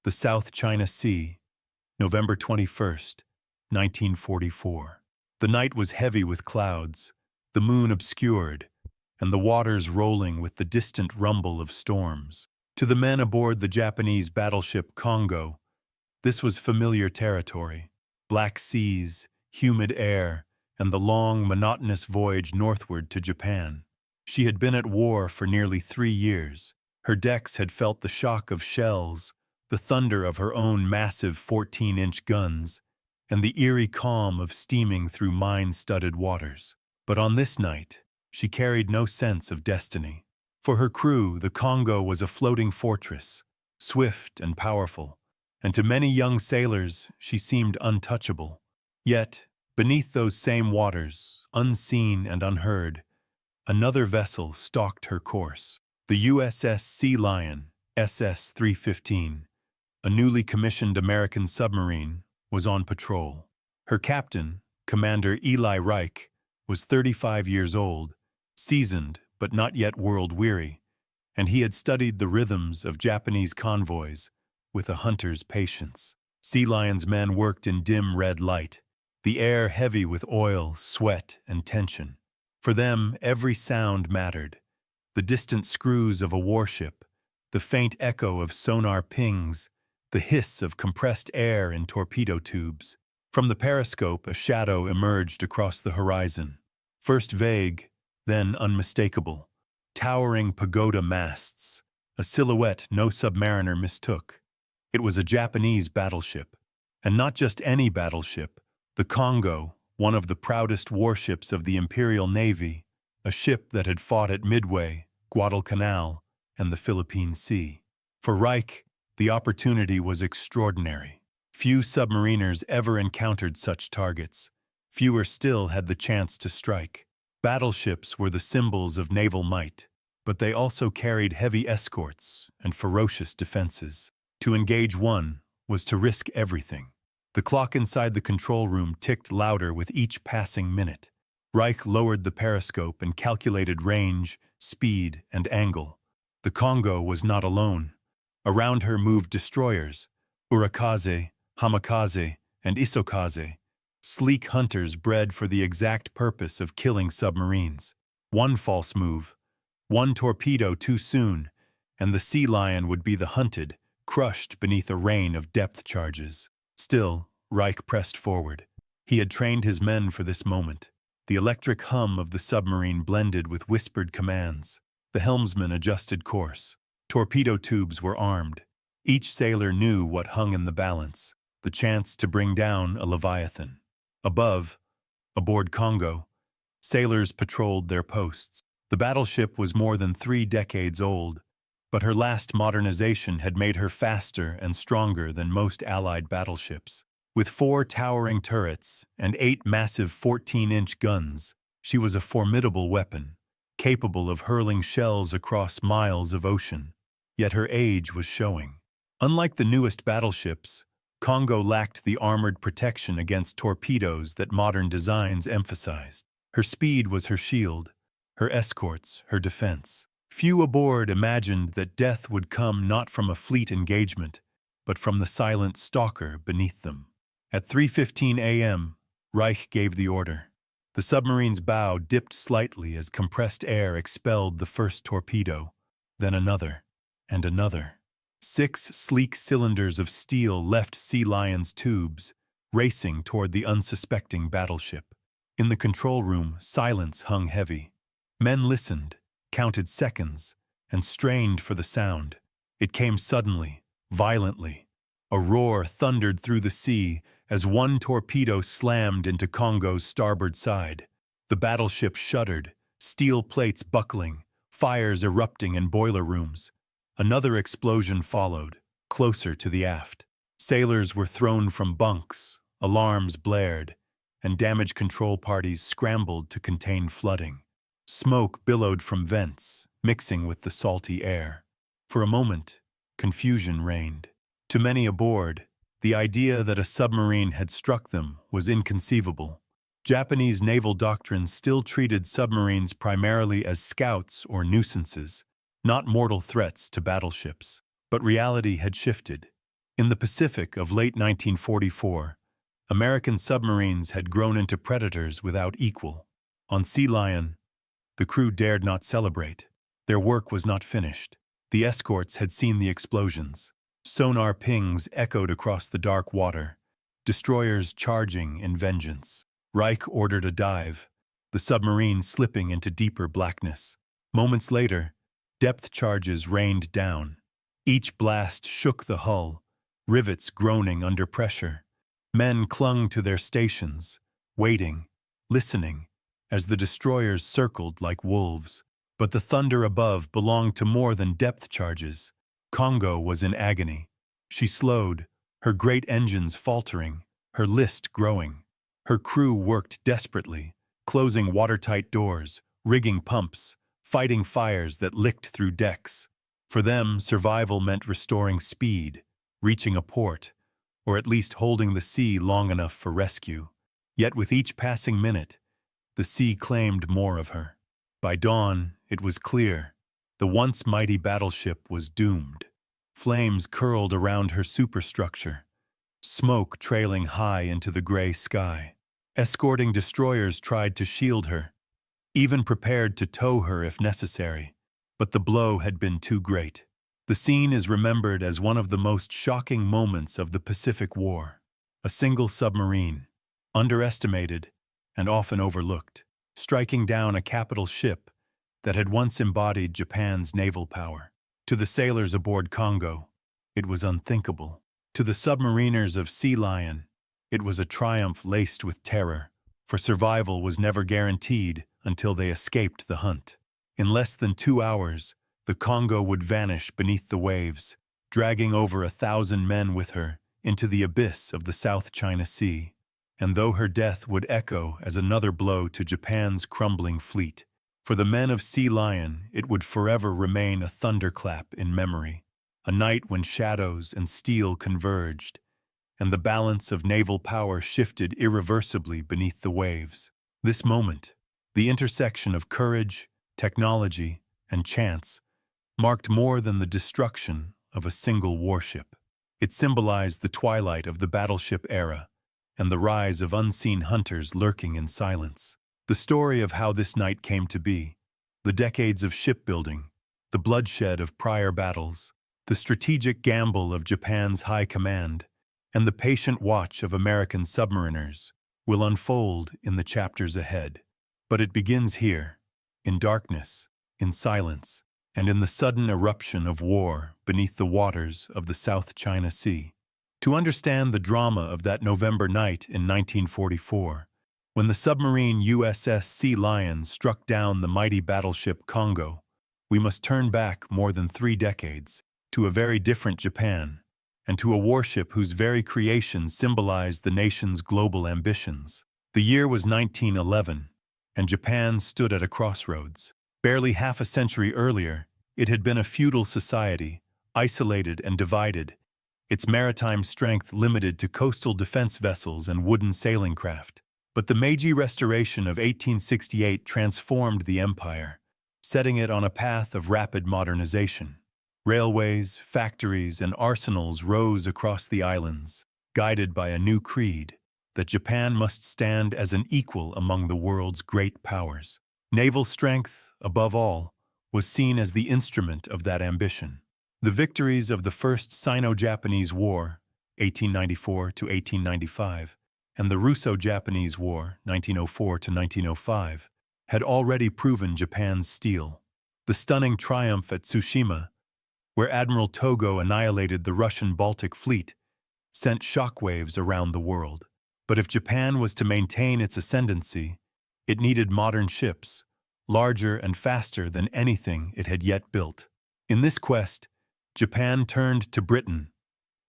The South China Sea, November 21st, 1944. The night was heavy with clouds, the moon obscured, and the waters rolling with the distant rumble of storms. To the men aboard the Japanese battleship Kongo, this was familiar territory. Black seas, humid air, and the long, monotonous voyage northward to Japan. She had been at war for nearly 3 years. Her decks had felt the shock of shells, the thunder of her own massive 14-inch guns, and the eerie calm of steaming through mine-studded waters. But on this night, she carried no sense of destiny. For her crew, the Kongo was a floating fortress, swift and powerful, and to many young sailors, she seemed untouchable. Yet, beneath those same waters, unseen and unheard, another vessel stalked her course. The USS Sealion, SS-315, a newly commissioned American submarine, was on patrol. Her captain, Commander Eli Reich, was 35 years old, seasoned but not yet world-weary, and he had studied the rhythms of Japanese convoys with a hunter's patience. Sealion's men worked in dim red light, the air heavy with oil, sweat, and tension. For them, every sound mattered. The distant screws of a warship, the faint echo of sonar pings, the hiss of compressed air in torpedo tubes. From the periscope, a shadow emerged across the horizon. First vague, then unmistakable. Towering pagoda masts, a silhouette no submariner mistook. It was a Japanese battleship, and not just any battleship. The Kongo, one of the proudest warships of the Imperial Navy, a ship that had fought at Midway, Guadalcanal, and the Philippine Sea. For Reich, the opportunity was extraordinary. Few submariners ever encountered such targets. Fewer still had the chance to strike. Battleships were the symbols of naval might, but they also carried heavy escorts and ferocious defenses. To engage one was to risk everything. The clock inside the control room ticked louder with each passing minute. Reich lowered the periscope and calculated range, speed, and angle. The Kongo was not alone. Around her moved destroyers, Urakaze, Hamakaze, and Isokaze, sleek hunters bred for the exact purpose of killing submarines. One false move, one torpedo too soon, and the Sea Lion would be the hunted, crushed beneath a rain of depth charges. Still, Reich pressed forward. He had trained his men for this moment. The electric hum of the submarine blended with whispered commands. The helmsman adjusted course. Torpedo tubes were armed. Each sailor knew what hung in the balance, the chance to bring down a Leviathan. Above, aboard Kongo, sailors patrolled their posts. The battleship was more than 3 decades old, but her last modernization had made her faster and stronger than most Allied battleships. With 4 towering turrets and 8 massive 14-inch guns, she was a formidable weapon, capable of hurling shells across miles of ocean. Yet her age was showing. Unlike the newest battleships, Kongo lacked the armored protection against torpedoes that modern designs emphasized. Her speed was her shield, her escorts her defense. Few aboard imagined that death would come not from a fleet engagement, but from the silent stalker beneath them. At 3:15 a.m., Reich gave the order. The submarine's bow dipped slightly as compressed air expelled the first torpedo, then another, and another. 6 sleek cylinders of steel left Sea Lion's tubes, racing toward the unsuspecting battleship. In the control room, silence hung heavy. Men listened, counted seconds, and strained for the sound. It came suddenly, violently. A roar thundered through the sea as one torpedo slammed into Kongo's starboard side. The battleship shuddered, steel plates buckling, fires erupting in boiler rooms. Another explosion followed, closer to the aft. Sailors were thrown from bunks, alarms blared, and damage control parties scrambled to contain flooding. Smoke billowed from vents, mixing with the salty air. For a moment, confusion reigned. To many aboard, the idea that a submarine had struck them was inconceivable. Japanese naval doctrine still treated submarines primarily as scouts or nuisances, not mortal threats to battleships. But reality had shifted. In the Pacific of late 1944, American submarines had grown into predators without equal. On Sealion, the crew dared not celebrate. Their work was not finished. The escorts had seen the explosions. Sonar pings echoed across the dark water, destroyers charging in vengeance. Reich ordered a dive, the submarine slipping into deeper blackness. Moments later, depth charges rained down. Each blast shook the hull, rivets groaning under pressure. Men clung to their stations, waiting, listening, as the destroyers circled like wolves. But the thunder above belonged to more than depth charges. Kongo was in agony. She slowed, her great engines faltering, her list growing. Her crew worked desperately, closing watertight doors, rigging pumps, fighting fires that licked through decks. For them, survival meant restoring speed, reaching a port, or at least holding the sea long enough for rescue. Yet with each passing minute, the sea claimed more of her. By dawn, it was clear. The once mighty battleship was doomed. Flames curled around her superstructure, smoke trailing high into the gray sky. Escorting destroyers tried to shield her, even prepared to tow her if necessary. But the blow had been too great. The scene is remembered as one of the most shocking moments of the Pacific War. A single submarine, underestimated and often overlooked, striking down a capital ship that had once embodied Japan's naval power. To the sailors aboard Kongo, it was unthinkable. To the submariners of Sealion, it was a triumph laced with terror, for survival was never guaranteed until they escaped the hunt. In less than 2 hours, the Kongo would vanish beneath the waves, dragging over 1,000 men with her into the abyss of the South China Sea. And though her death would echo as another blow to Japan's crumbling fleet, for the men of Sealion it would forever remain a thunderclap in memory, a night when shadows and steel converged, and the balance of naval power shifted irreversibly beneath the waves. This moment, the intersection of courage, technology, and chance, marked more than the destruction of a single warship. It symbolized the twilight of the battleship era and the rise of unseen hunters lurking in silence. The story of how this night came to be, the decades of shipbuilding, the bloodshed of prior battles, the strategic gamble of Japan's high command, and the patient watch of American submariners will unfold in the chapters ahead. But it begins here, in darkness, in silence, and in the sudden eruption of war beneath the waters of the South China Sea. To understand the drama of that November night in 1944, when the submarine USS Sealion struck down the mighty battleship Kongo, we must turn back more than 3 decades, to a very different Japan, and to a warship whose very creation symbolized the nation's global ambitions. The year was 1911, and Japan stood at a crossroads. Barely half a century earlier, it had been a feudal society, isolated and divided, its maritime strength limited to coastal defense vessels and wooden sailing craft. But the Meiji Restoration of 1868 transformed the empire, setting it on a path of rapid modernization. Railways, factories, and arsenals rose across the islands, guided by a new creed, that Japan must stand as an equal among the world's great powers. Naval strength, above all, was seen as the instrument of that ambition. The victories of the First Sino-Japanese War, 1894 to 1895, and the Russo-Japanese War, 1904 to 1905, had already proven Japan's steel. The stunning triumph at Tsushima, where Admiral Togo annihilated the Russian Baltic Fleet, sent shockwaves around the world. But if Japan was to maintain its ascendancy, it needed modern ships, larger and faster than anything it had yet built. In this quest, Japan turned to Britain,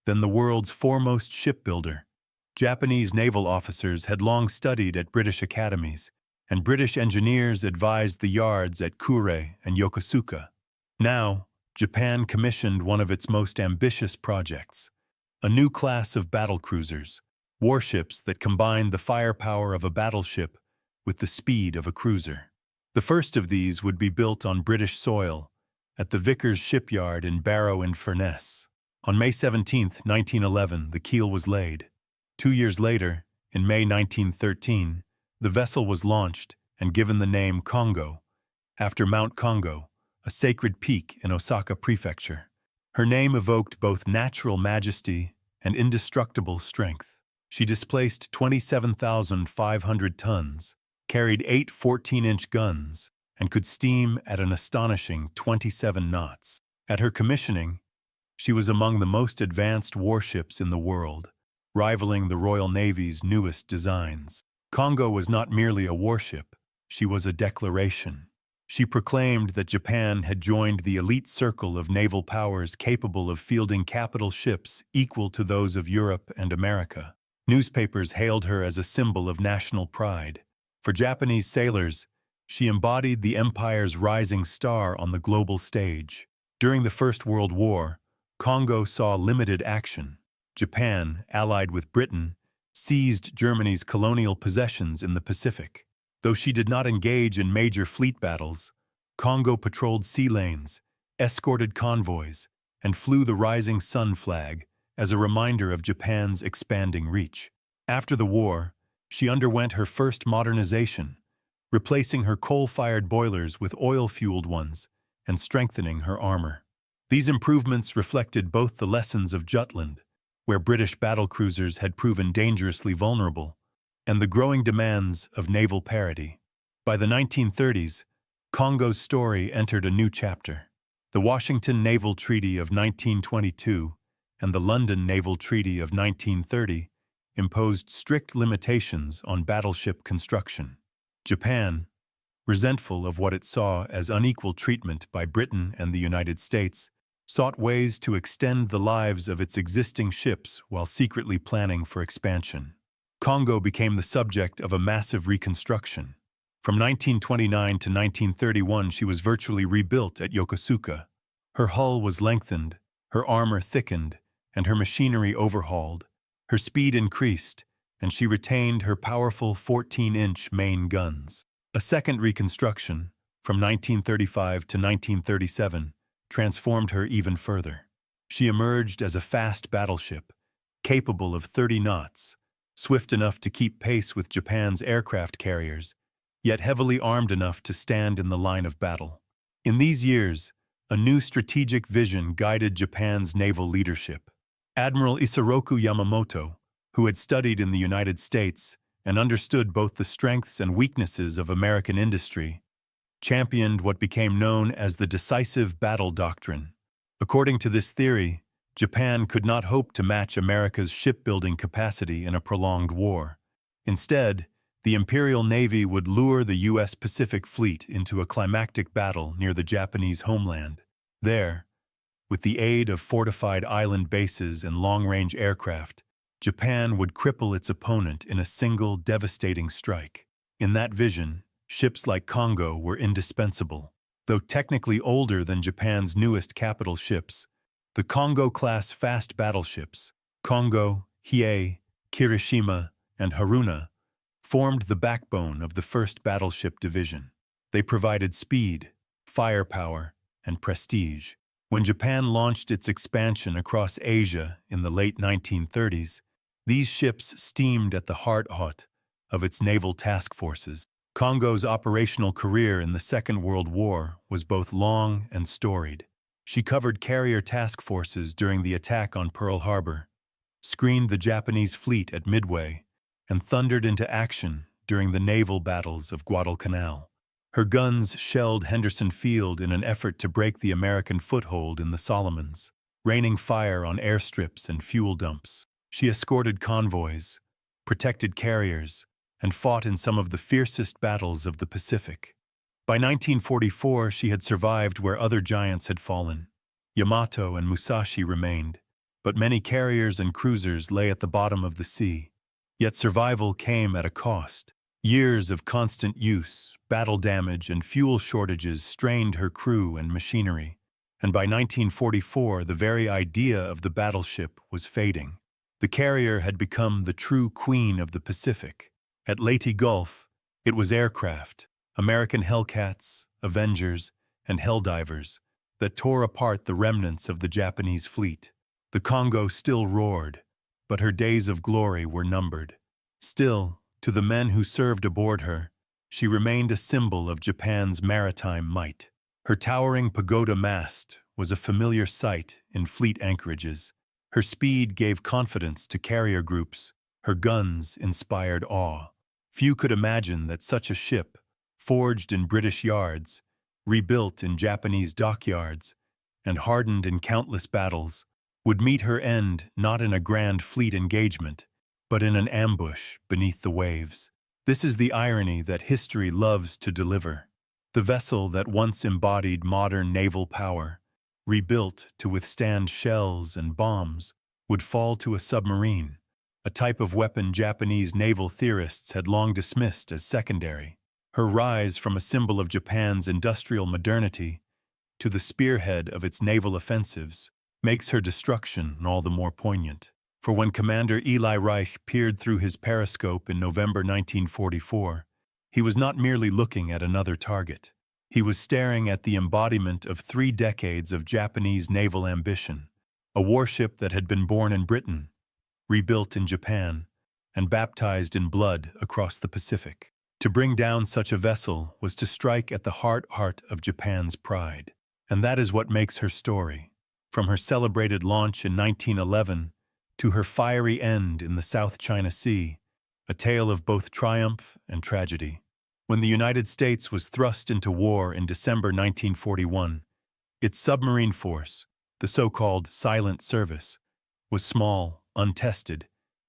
then the world's foremost shipbuilder. Japanese naval officers had long studied at British academies, and British engineers advised the yards at Kure and Yokosuka. Now, Japan commissioned one of its most ambitious projects, a new class of battlecruisers, warships that combined the firepower of a battleship with the speed of a cruiser. The first of these would be built on British soil, at the Vickers shipyard in Barrow-in-Furness. On May 17, 1911, the keel was laid. 2 years later, in May 1913, the vessel was launched and given the name Kongo, after Mount Kongo, a sacred peak in Osaka Prefecture. Her name evoked both natural majesty and indestructible strength. She displaced 27,500 tons, carried 8 14-inch guns, and could steam at an astonishing 27 knots. At her commissioning, she was among the most advanced warships in the world, rivaling the Royal Navy's newest designs. Kongo was not merely a warship, she was a declaration. She proclaimed that Japan had joined the elite circle of naval powers capable of fielding capital ships equal to those of Europe and America. Newspapers hailed her as a symbol of national pride. For Japanese sailors, she embodied the empire's rising star on the global stage. During the First World War, Kongo saw limited action. Japan, allied with Britain, seized Germany's colonial possessions in the Pacific. Though she did not engage in major fleet battles, Kongo patrolled sea lanes, escorted convoys, and flew the rising sun flag as a reminder of Japan's expanding reach. After the war, she underwent her first modernization, replacing her coal-fired boilers with oil-fueled ones and strengthening her armor. These improvements reflected both the lessons of Jutland, where British battlecruisers had proven dangerously vulnerable, and the growing demands of naval parity. By the 1930s, Kongo's story entered a new chapter. The Washington Naval Treaty of 1922 and the London Naval Treaty of 1930 imposed strict limitations on battleship construction. Japan, resentful of what it saw as unequal treatment by Britain and the United States, sought ways to extend the lives of its existing ships while secretly planning for expansion. Kongo became the subject of a massive reconstruction. From 1929 to 1931, she was virtually rebuilt at Yokosuka. Her hull was lengthened, her armor thickened, and her machinery overhauled. Her speed increased, and she retained her powerful 14-inch main guns. A second reconstruction, from 1935 to 1937, transformed her even further. She emerged as a fast battleship, capable of 30 knots, swift enough to keep pace with Japan's aircraft carriers, yet heavily armed enough to stand in the line of battle. In these years, a new strategic vision guided Japan's naval leadership. Admiral Isoroku Yamamoto, who had studied in the United States and understood both the strengths and weaknesses of American industry, championed what became known as the decisive battle doctrine. According to this theory, Japan could not hope to match America's shipbuilding capacity in a prolonged war. Instead, the Imperial Navy would lure the U.S. Pacific Fleet into a climactic battle near the Japanese homeland. There, with the aid of fortified island bases and long-range aircraft, Japan would cripple its opponent in a single devastating strike. In that vision, ships like Kongo were indispensable. Though technically older than Japan's newest capital ships, the Kongo-class fast battleships, Kongo, Hiei, Kirishima, and Haruna, formed the backbone of the 1st Battleship Division. They provided speed, firepower, and prestige. When Japan launched its expansion across Asia in the late 1930s, these ships steamed at the heart of its naval task forces. Kongo's operational career in the Second World War was both long and storied. She covered carrier task forces during the attack on Pearl Harbor, screened the Japanese fleet at Midway, and thundered into action during the naval battles of Guadalcanal. Her guns shelled Henderson Field in an effort to break the American foothold in the Solomons, raining fire on airstrips and fuel dumps. She escorted convoys, protected carriers, and fought in some of the fiercest battles of the Pacific. By 1944, she had survived where other giants had fallen. Yamato and Musashi remained, but many carriers and cruisers lay at the bottom of the sea. Yet survival came at a cost. Years of constant use, battle damage, and fuel shortages strained her crew and machinery, and by 1944, the very idea of the battleship was fading. The carrier had become the true queen of the Pacific. At Leyte Gulf, it was aircraft, American Hellcats, Avengers, and Helldivers, that tore apart the remnants of the Japanese fleet. The Kongo still roared, but her days of glory were numbered. Still, to the men who served aboard her, she remained a symbol of Japan's maritime might. Her towering pagoda mast was a familiar sight in fleet anchorages. Her speed gave confidence to carrier groups. Her guns inspired awe. Few could imagine that such a ship, forged in British yards, rebuilt in Japanese dockyards, and hardened in countless battles, would meet her end not in a grand fleet engagement, but in an ambush beneath the waves. This is the irony that history loves to deliver. The vessel that once embodied modern naval power, rebuilt to withstand shells and bombs, would fall to a submarine, a type of weapon Japanese naval theorists had long dismissed as secondary. Her rise from a symbol of Japan's industrial modernity to the spearhead of its naval offensives makes her destruction all the more poignant. For when Commander Eli Reich peered through his periscope in November 1944, he was not merely looking at another target. He was staring at the embodiment of 3 decades of Japanese naval ambition, a warship that had been born in Britain, rebuilt in Japan, and baptized in blood across the Pacific. To bring down such a vessel was to strike at the heart of Japan's pride. And that is what makes her story. From her celebrated launch in 1911 to her fiery end in the South China Sea, a tale of both triumph and tragedy. When the United States was thrust into war in December 1941, its submarine force, the so-called silent service, was small, untested,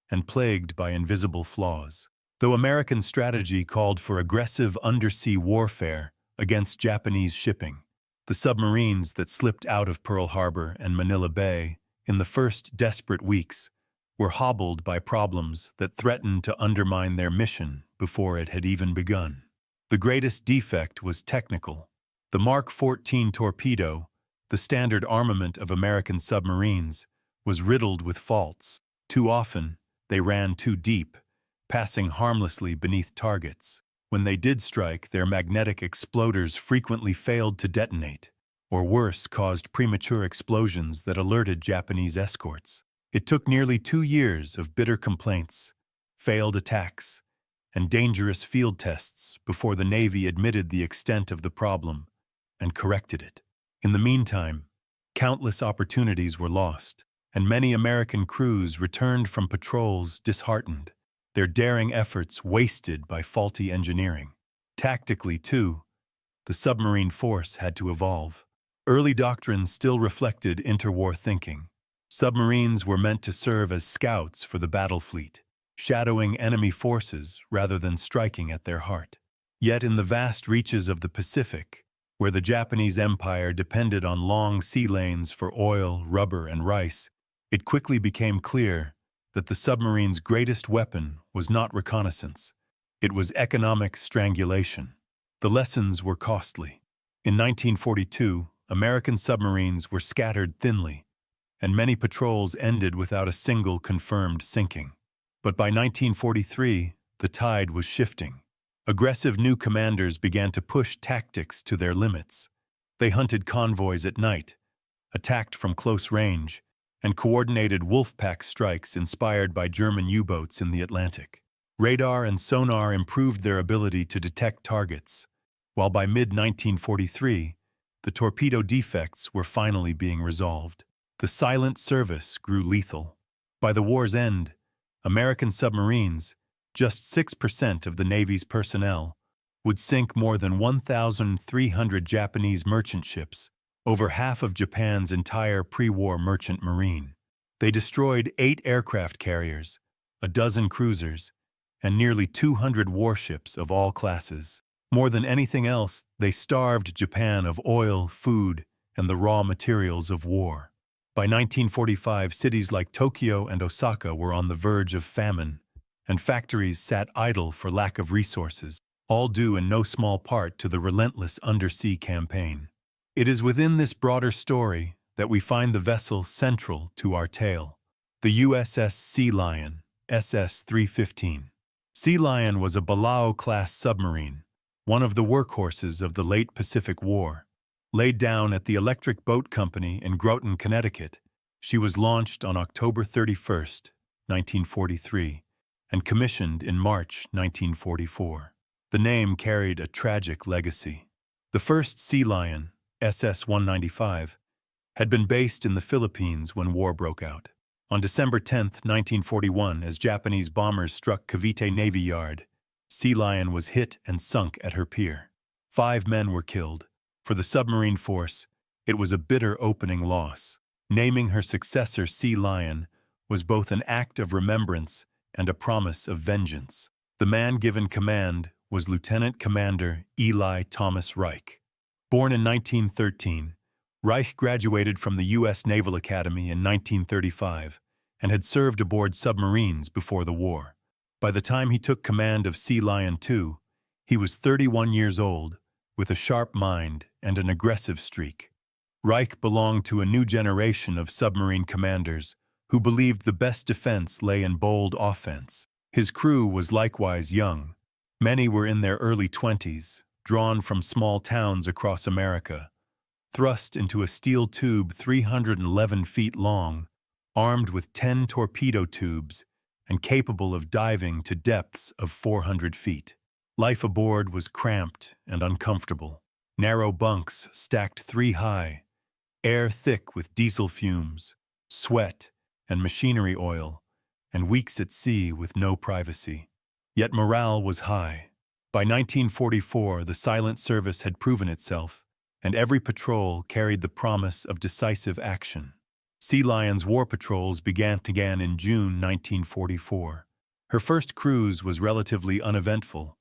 and plagued by invisible flaws. Though American strategy called for aggressive undersea warfare against Japanese shipping, the submarines that slipped out of Pearl Harbor and Manila Bay in the first desperate weeks were hobbled by problems that threatened to undermine their mission before it had even begun. The greatest defect was technical. The Mark 14 torpedo, the standard armament of American submarines, was riddled with faults. Too often, they ran too deep, passing harmlessly beneath targets. When they did strike, their magnetic exploders frequently failed to detonate, or worse, caused premature explosions that alerted Japanese escorts. It took nearly 2 years of bitter complaints, failed attacks, and dangerous field tests before the Navy admitted the extent of the problem and corrected it. In the meantime, countless opportunities were lost, and many American crews returned from patrols disheartened, their daring efforts wasted by faulty engineering. Tactically, too, the submarine force had to evolve. Early doctrine still reflected interwar thinking. Submarines were meant to serve as scouts for the battle fleet, shadowing enemy forces rather than striking at their heart. Yet in the vast reaches of the Pacific, where the Japanese Empire depended on long sea lanes for oil, rubber, and rice, it quickly became clear that the submarine's greatest weapon was not reconnaissance. It was economic strangulation. The lessons were costly. In 1942, American submarines were scattered thinly, and many patrols ended without a single confirmed sinking. But by 1943, the tide was shifting. Aggressive new commanders began to push tactics to their limits. They hunted convoys at night, attacked from close range, and coordinated wolf-pack strikes inspired by German U-boats in the Atlantic. Radar and sonar improved their ability to detect targets, while by mid-1943, the torpedo defects were finally being resolved. The silent service grew lethal. By the war's end, American submarines, just 6% of the Navy's personnel, would sink more than 1,300 Japanese merchant ships, over half of Japan's entire pre-war merchant marine. They destroyed 8 aircraft carriers, a dozen cruisers, and nearly 200 warships of all classes. More than anything else, they starved Japan of oil, food, and the raw materials of war. By 1945, cities like Tokyo and Osaka were on the verge of famine, and factories sat idle for lack of resources, all due in no small part to the relentless undersea campaign. It is within this broader story that we find the vessel central to our tale, the USS Sealion, SS-315. Sealion was a Balao-class submarine, one of the workhorses of the late Pacific War. Laid down at the Electric Boat Company in Groton, Connecticut, She was launched on October 31, 1943, and commissioned in March 1944. The name carried a tragic legacy. The first Sea Lion, SS-195, had been based in the Philippines when war broke out. On December 10, 1941, as Japanese bombers struck Cavite Navy Yard, Sealion was hit and sunk at her pier. 5 men were killed. For the submarine force, it was a bitter opening loss. Naming her successor Sealion was both an act of remembrance and a promise of vengeance. The man given command was Lieutenant Commander Eli Thomas Reich. Born in 1913, Reich graduated from the U.S. Naval Academy in 1935 and had served aboard submarines before the war. By the time he took command of Sealion II, he was 31 years old, with a sharp mind and an aggressive streak. Reich belonged to a new generation of submarine commanders who believed the best defense lay in bold offense. His crew was likewise young. Many were in their early 20s, drawn from small towns across America, thrust into a steel tube 311 feet long, armed with 10 torpedo tubes, and capable of diving to depths of 400 feet. Life aboard was cramped and uncomfortable. Narrow bunks stacked 3 high, air thick with diesel fumes, sweat, and machinery oil, and weeks at sea with no privacy. Yet morale was high. By 1944, the silent service had proven itself, and every patrol carried the promise of decisive action. Sealion's war patrols began in June 1944. Her first cruise was relatively uneventful,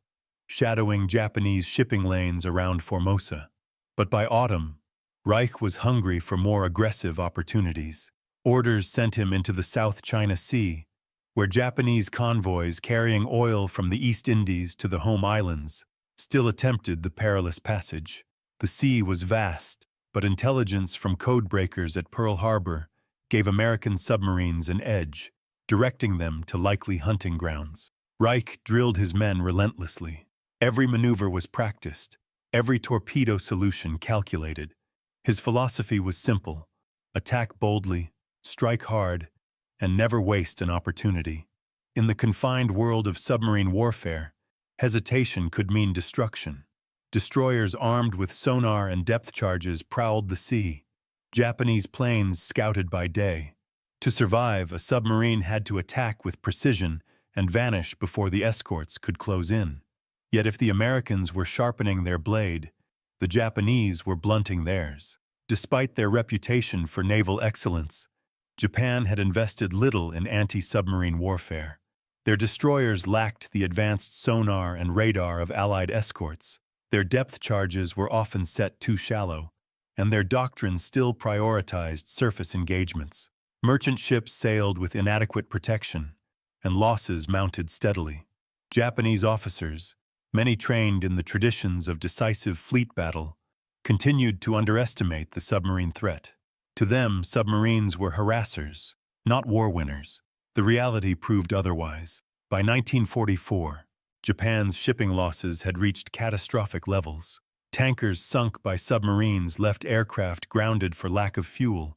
shadowing Japanese shipping lanes around Formosa. But by autumn, Reich was hungry for more aggressive opportunities. Orders sent him into the South China Sea, where Japanese convoys carrying oil from the East Indies to the home islands still attempted the perilous passage. The sea was vast, but intelligence from codebreakers at Pearl Harbor gave American submarines an edge, directing them to likely hunting grounds. Reich drilled his men relentlessly. Every maneuver was practiced, every torpedo solution calculated. His philosophy was simple: attack boldly, strike hard, and never waste an opportunity. In the confined world of submarine warfare, hesitation could mean destruction. Destroyers armed with sonar and depth charges prowled the sea. Japanese planes scouted by day. To survive, a submarine had to attack with precision and vanish before the escorts could close in. Yet if the Americans were sharpening their blade, the Japanese were blunting theirs. Despite their reputation for naval excellence, Japan had invested little in anti-submarine warfare. Their destroyers lacked the advanced sonar and radar of Allied escorts. Their depth charges were often set too shallow, and their doctrine still prioritized surface engagements. Merchant ships sailed with inadequate protection, and losses mounted steadily. Japanese officers, many trained in the traditions of decisive fleet battle, continued to underestimate the submarine threat. To them, submarines were harassers, not war winners. The reality proved otherwise. By 1944, Japan's shipping losses had reached catastrophic levels. Tankers sunk by submarines left aircraft grounded for lack of fuel,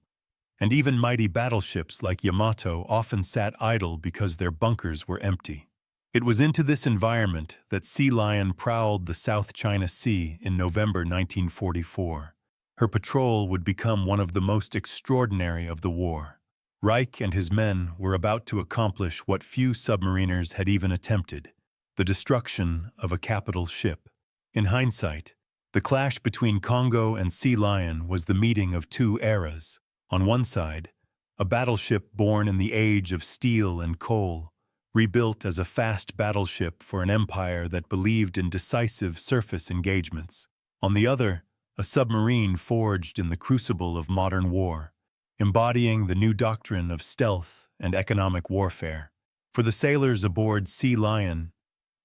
and even mighty battleships like Yamato often sat idle because their bunkers were empty. It was into this environment that Sealion prowled the South China Sea in November 1944. Her patrol would become one of the most extraordinary of the war. Reich and his men were about to accomplish what few submariners had even attempted: the destruction of a capital ship. In hindsight, the clash between Kongo and Sealion was the meeting of 2 eras. On one side, a battleship born in the age of steel and coal, rebuilt as a fast battleship for an empire that believed in decisive surface engagements. On the other, a submarine forged in the crucible of modern war, embodying the new doctrine of stealth and economic warfare. For the sailors aboard Sealion,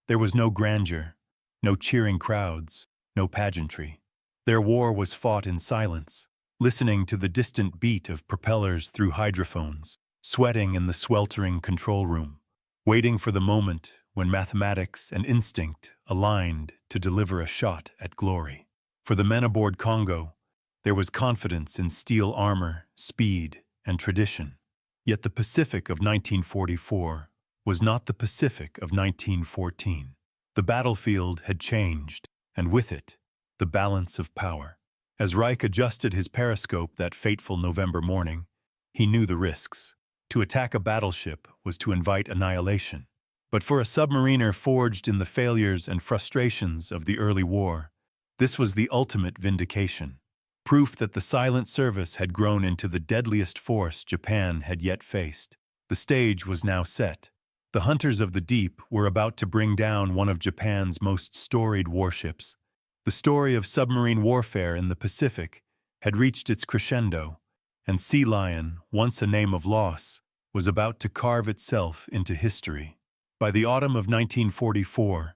there was no grandeur, no cheering crowds, no pageantry. Their war was fought in silence, listening to the distant beat of propellers through hydrophones, sweating in the sweltering control room, waiting for the moment when mathematics and instinct aligned to deliver a shot at glory. For the men aboard Kongo, there was confidence in steel armor, speed, and tradition. Yet the Pacific of 1944 was not the Pacific of 1914. The battlefield had changed, and with it, the balance of power. As Reich adjusted his periscope that fateful November morning, he knew the risks. To attack a battleship was to invite annihilation. But for a submariner forged in the failures and frustrations of the early war, this was the ultimate vindication. Proof that the silent service had grown into the deadliest force Japan had yet faced. The stage was now set. The hunters of the deep were about to bring down one of Japan's most storied warships. The story of submarine warfare in the Pacific had reached its crescendo, and Sealion, once a name of loss, was about to carve itself into history. By the autumn of 1944,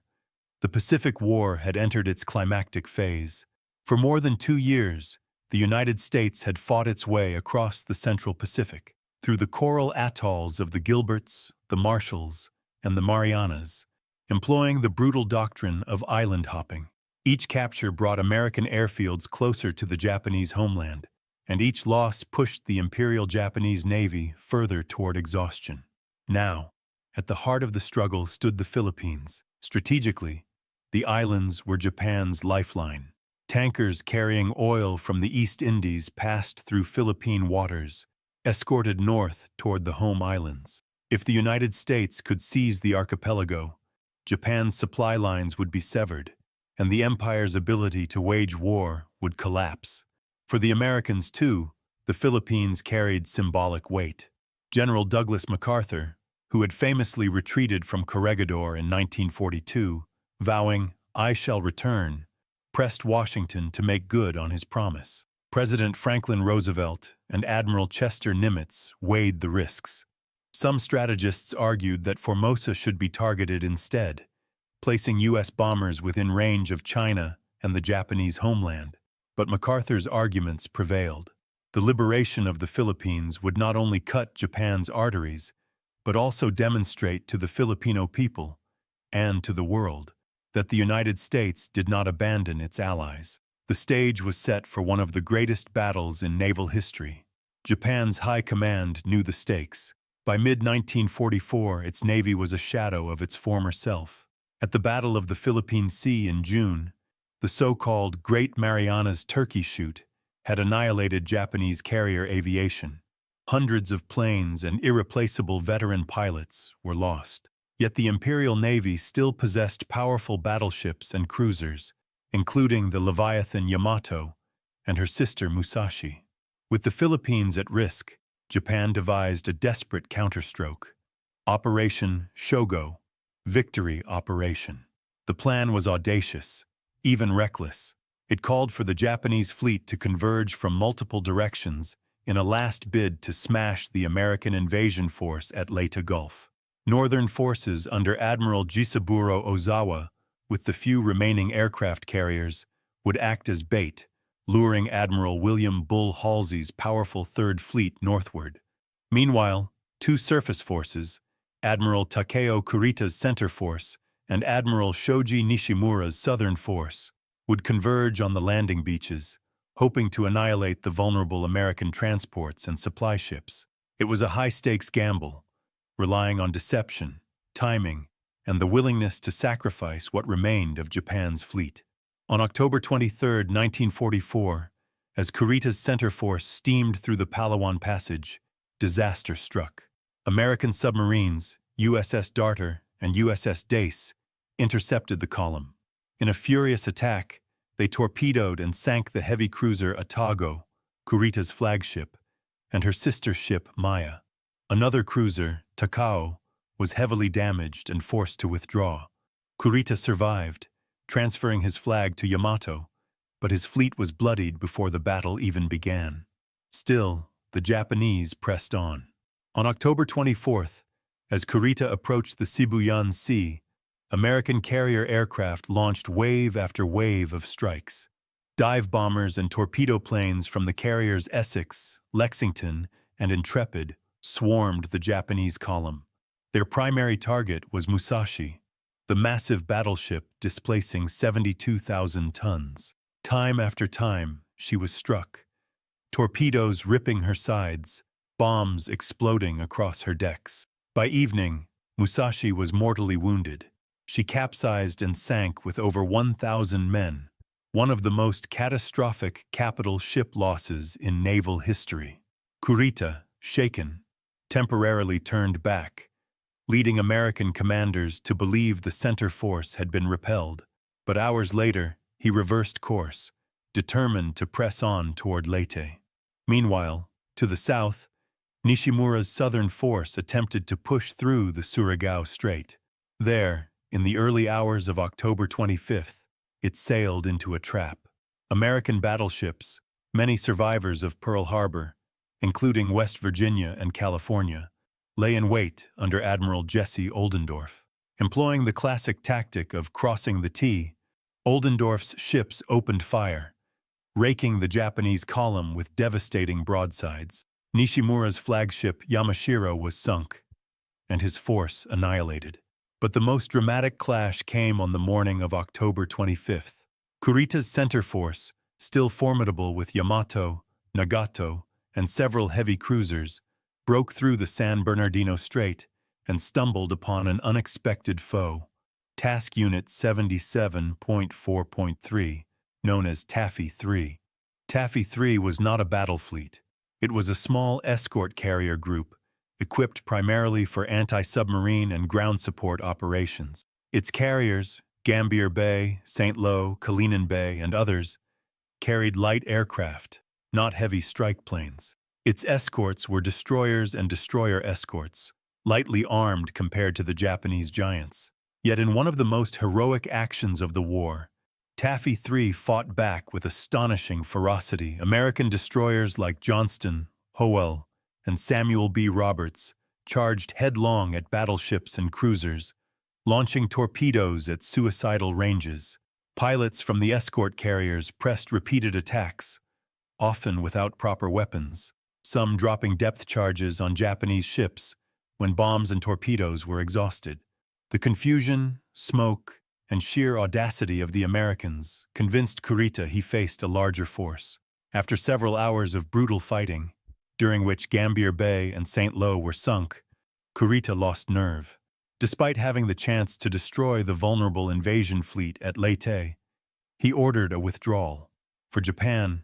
the Pacific War had entered its climactic phase. For more than 2 years, the United States had fought its way across the Central Pacific, through the coral atolls of the Gilberts, the Marshalls, and the Marianas, employing the brutal doctrine of island hopping. Each capture brought American airfields closer to the Japanese homeland, and each loss pushed the Imperial Japanese Navy further toward exhaustion. Now, at the heart of the struggle stood the Philippines. Strategically, the islands were Japan's lifeline. Tankers carrying oil from the East Indies passed through Philippine waters, escorted north toward the home islands. If the United States could seize the archipelago, Japan's supply lines would be severed, and the empire's ability to wage war would collapse. For the Americans, too, the Philippines carried symbolic weight. General Douglas MacArthur, who had famously retreated from Corregidor in 1942, vowing, "I shall return," pressed Washington to make good on his promise. President Franklin Roosevelt and Admiral Chester Nimitz weighed the risks. Some strategists argued that Formosa should be targeted instead, placing U.S. bombers within range of China and the Japanese homeland. But MacArthur's arguments prevailed. The liberation of the Philippines would not only cut Japan's arteries, but also demonstrate to the Filipino people and to the world that the United States did not abandon its allies. The stage was set for one of the greatest battles in naval history. Japan's high command knew the stakes. By mid-1944, its navy was a shadow of its former self. At the Battle of the Philippine Sea in June, the so-called Great Marianas Turkey Shoot had annihilated Japanese carrier aviation. Hundreds of planes and irreplaceable veteran pilots were lost. Yet the Imperial Navy still possessed powerful battleships and cruisers, including the Leviathan Yamato and her sister Musashi. With the Philippines at risk, Japan devised a desperate counterstroke. Operation Shogo, Victory Operation. The plan was audacious, even reckless. It called for the Japanese fleet to converge from multiple directions in a last bid to smash the American invasion force at Leyte Gulf. Northern forces under Admiral Jisaburo Ozawa, with the few remaining aircraft carriers, would act as bait, luring Admiral William Bull Halsey's powerful Third Fleet northward. Meanwhile, two surface forces, Admiral Takeo Kurita's Center Force and Admiral Shoji Nishimura's Southern Force, would converge on the landing beaches, hoping to annihilate the vulnerable American transports and supply ships. It was a high-stakes gamble, relying on deception, timing, and the willingness to sacrifice what remained of Japan's fleet. On October 23, 1944, as Kurita's Center Force steamed through the Palawan Passage, disaster struck. American submarines, USS Darter and USS Dace, intercepted the column. In a furious attack, they torpedoed and sank the heavy cruiser Atago, Kurita's flagship, and her sister ship Maya. Another cruiser, Takao, was heavily damaged and forced to withdraw. Kurita survived, transferring his flag to Yamato, but his fleet was bloodied before the battle even began. Still, the Japanese pressed on. On October 24th, as Kurita approached the Sibuyan Sea, American carrier aircraft launched wave after wave of strikes. Dive bombers and torpedo planes from the carriers Essex, Lexington, and Intrepid swarmed the Japanese column. Their primary target was Musashi, the massive battleship displacing 72,000 tons. Time after time, she was struck, torpedoes ripping her sides, bombs exploding across her decks. By evening, Musashi was mortally wounded. She capsized and sank with over 1,000 men, one of the most catastrophic capital ship losses in naval history. Kurita, shaken, temporarily turned back, leading American commanders to believe the center force had been repelled. But hours later, he reversed course, determined to press on toward Leyte. Meanwhile, to the south, Nishimura's southern force attempted to push through the Surigao Strait. There, in the early hours of October 25th, it sailed into a trap. American battleships, many survivors of Pearl Harbor, including West Virginia and California, lay in wait under Admiral Jesse Oldendorf. Employing the classic tactic of crossing the T, Oldendorf's ships opened fire, raking the Japanese column with devastating broadsides. Nishimura's flagship Yamashiro was sunk, and his force annihilated. But the most dramatic clash came on the morning of October 25th. Kurita's center force, still formidable with Yamato, Nagato, and several heavy cruisers, broke through the San Bernardino Strait and stumbled upon an unexpected foe, Task Unit 77.4.3, known as Taffy 3. Taffy 3 was not a battle fleet. It was a small escort carrier group, equipped primarily for anti-submarine and ground support operations. Its carriers, Gambier Bay, St. Lo, Kalinin Bay, and others, carried light aircraft, not heavy strike planes. Its escorts were destroyers and destroyer escorts, lightly armed compared to the Japanese giants. Yet in one of the most heroic actions of the war, Taffy 3 fought back with astonishing ferocity. American destroyers like Johnston, Howell, and Samuel B. Roberts charged headlong at battleships and cruisers, launching torpedoes at suicidal ranges. Pilots from the escort carriers pressed repeated attacks, often without proper weapons, some dropping depth charges on Japanese ships when bombs and torpedoes were exhausted. The confusion, smoke, and sheer audacity of the Americans convinced Kurita he faced a larger force. After several hours of brutal fighting, during which Gambier Bay and St. Lo were sunk, Kurita lost nerve. Despite having the chance to destroy the vulnerable invasion fleet at Leyte, he ordered a withdrawal. For Japan,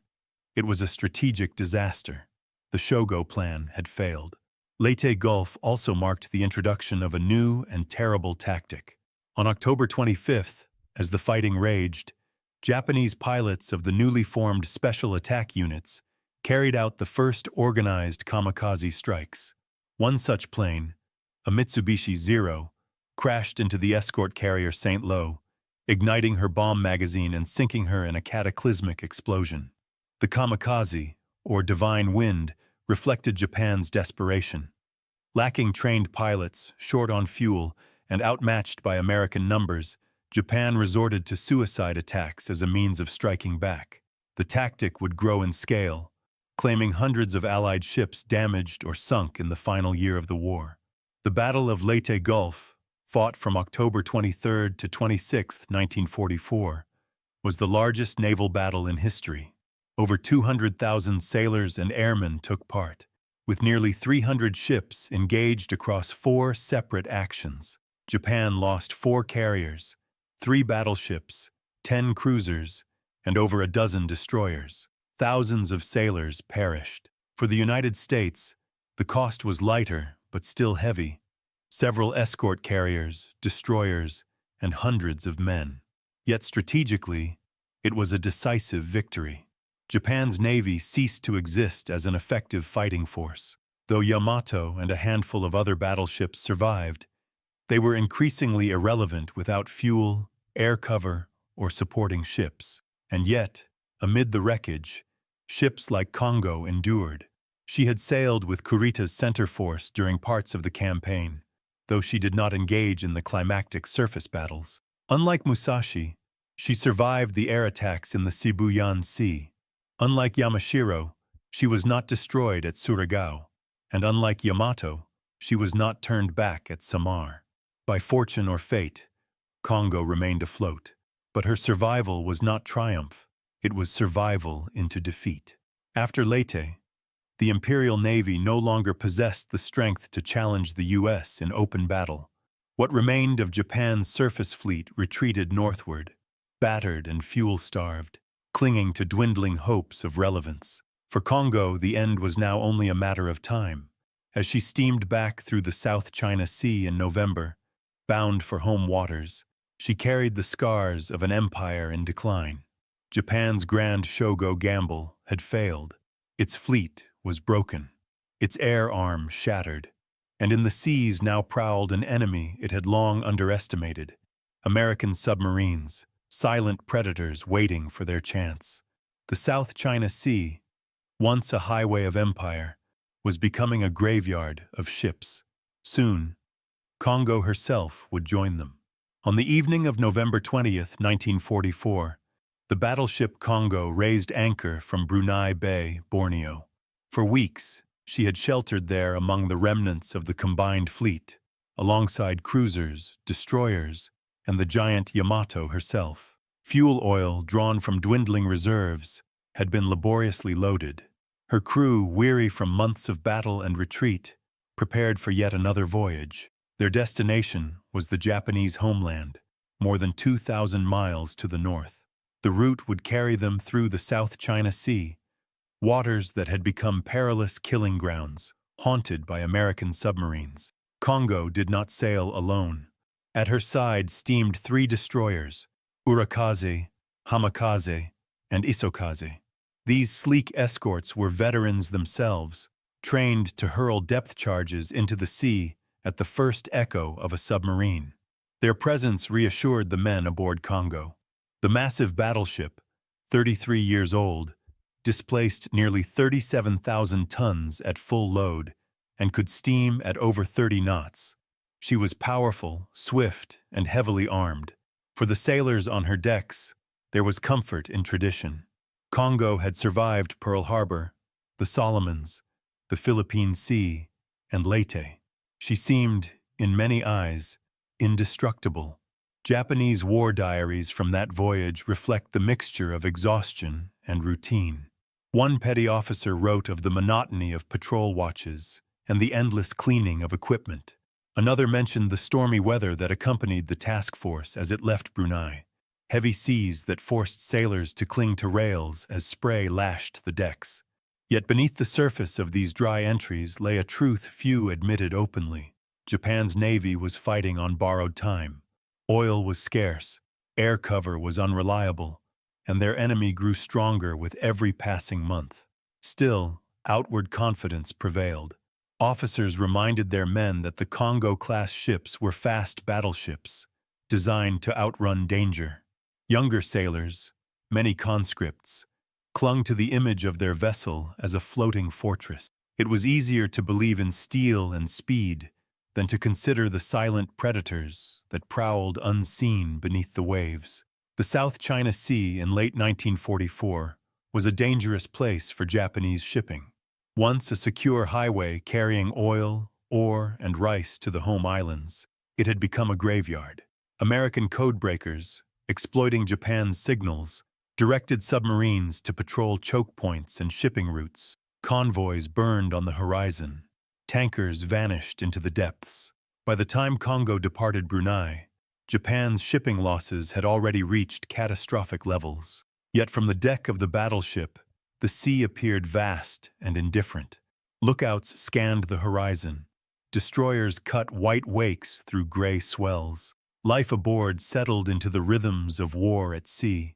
it was a strategic disaster. The Shogo plan had failed. Leyte Gulf also marked the introduction of a new and terrible tactic. On October 25th, as the fighting raged, Japanese pilots of the newly formed Special Attack Units carried out the first organized kamikaze strikes. One such plane, a Mitsubishi Zero, crashed into the escort carrier St. Lo, igniting her bomb magazine and sinking her in a cataclysmic explosion. The kamikaze, or divine wind, reflected Japan's desperation. Lacking trained pilots, short on fuel, and outmatched by American numbers, Japan resorted to suicide attacks as a means of striking back. The tactic would grow in scale, claiming hundreds of Allied ships damaged or sunk in the final year of the war. The Battle of Leyte Gulf, fought from October 23 to 26, 1944, was the largest naval battle in history. Over 200,000 sailors and airmen took part, with nearly 300 ships engaged across 4 separate actions. Japan lost 4 carriers, 3 battleships, 10 cruisers, and over a dozen destroyers. Thousands of sailors perished. For the United States, the cost was lighter but still heavy. Several escort carriers, destroyers, and hundreds of men. Yet strategically, it was a decisive victory. Japan's navy ceased to exist as an effective fighting force. Though Yamato and a handful of other battleships survived, they were increasingly irrelevant without fuel, air cover, or supporting ships. And yet, amid the wreckage, ships like Kongo endured. She had sailed with Kurita's center force during parts of the campaign, though she did not engage in the climactic surface battles. Unlike Musashi, she survived the air attacks in the Sibuyan Sea. Unlike Yamashiro, she was not destroyed at Surigao, and unlike Yamato, she was not turned back at Samar. By fortune or fate, Kongo remained afloat, but her survival was not triumph, it was survival into defeat. After Leyte, The Imperial Navy no longer possessed the strength to challenge the U.S. in open battle. What remained of Japan's surface fleet retreated northward, battered and fuel-starved, clinging to dwindling hopes of relevance. For Kongo, the end was now only a matter of time. As she steamed back through the South China Sea in November, bound for home waters, she carried the scars of an empire in decline. Japan's grand shogo gamble had failed. Its fleet was broken, its air arm shattered, and in the seas now prowled an enemy it had long underestimated: American submarines, silent predators waiting for their chance. The South China Sea, once a highway of empire, was becoming a graveyard of ships. Soon, Kongo herself would join them. On the evening of November 20th, 1944, the battleship Kongo raised anchor from Brunei Bay, Borneo. For weeks, she had sheltered there among the remnants of the combined fleet, alongside cruisers, destroyers, and the giant Yamato herself. Fuel oil drawn from dwindling reserves had been laboriously loaded. Her crew, weary from months of battle and retreat, prepared for yet another voyage. Their destination was the Japanese homeland, more than 2,000 miles to the north. The route would carry them through the South China Sea, waters that had become perilous killing grounds, haunted by American submarines. Kongo did not sail alone. At her side steamed 3 destroyers: Urakaze, Hamakaze, and Isokaze. These sleek escorts were veterans themselves, trained to hurl depth charges into the sea at the first echo of a submarine. Their presence reassured the men aboard Kongo. The massive battleship, 33 years old, displaced nearly 37,000 tons at full load and could steam at over 30 knots. She was powerful, swift, and heavily armed. For the sailors on her decks, there was comfort in tradition. Kongo had survived Pearl Harbor, the Solomons, the Philippine Sea, and Leyte. She seemed, in many eyes, indestructible. Japanese war diaries from that voyage reflect the mixture of exhaustion and routine. One petty officer wrote of the monotony of patrol watches and the endless cleaning of equipment. Another mentioned the stormy weather that accompanied the task force as it left Brunei, heavy seas that forced sailors to cling to rails as spray lashed the decks. Yet beneath the surface of these dry entries lay a truth few admitted openly. Japan's navy was fighting on borrowed time. Oil was scarce, air cover was unreliable, and their enemy grew stronger with every passing month. Still, outward confidence prevailed. Officers reminded their men that the Kongo-class ships were fast battleships, designed to outrun danger. Younger sailors, many conscripts, clung to the image of their vessel as a floating fortress. It was easier to believe in steel and speed than to consider the silent predators that prowled unseen beneath the waves. The South China Sea in late 1944 was a dangerous place for Japanese shipping. Once a secure highway carrying oil, ore, and rice to the home islands, it had become a graveyard. American codebreakers, exploiting Japan's signals, directed submarines to patrol choke points and shipping routes. Convoys burned on the horizon. Tankers vanished into the depths. By the time Kongo departed Brunei, Japan's shipping losses had already reached catastrophic levels. Yet from the deck of the battleship, the sea appeared vast and indifferent. Lookouts scanned the horizon. Destroyers cut white wakes through gray swells. Life aboard settled into the rhythms of war at sea.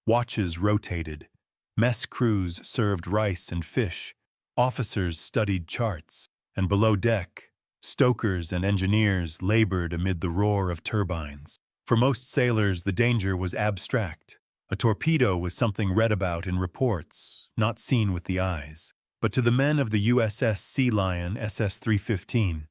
Watches rotated. Mess crews served rice and fish. Officers studied charts. And below deck, stokers and engineers labored amid the roar of turbines. For most sailors, the danger was abstract. A torpedo was something read about in reports, not seen with the eyes. But to the men of the USS Sealion SS-315,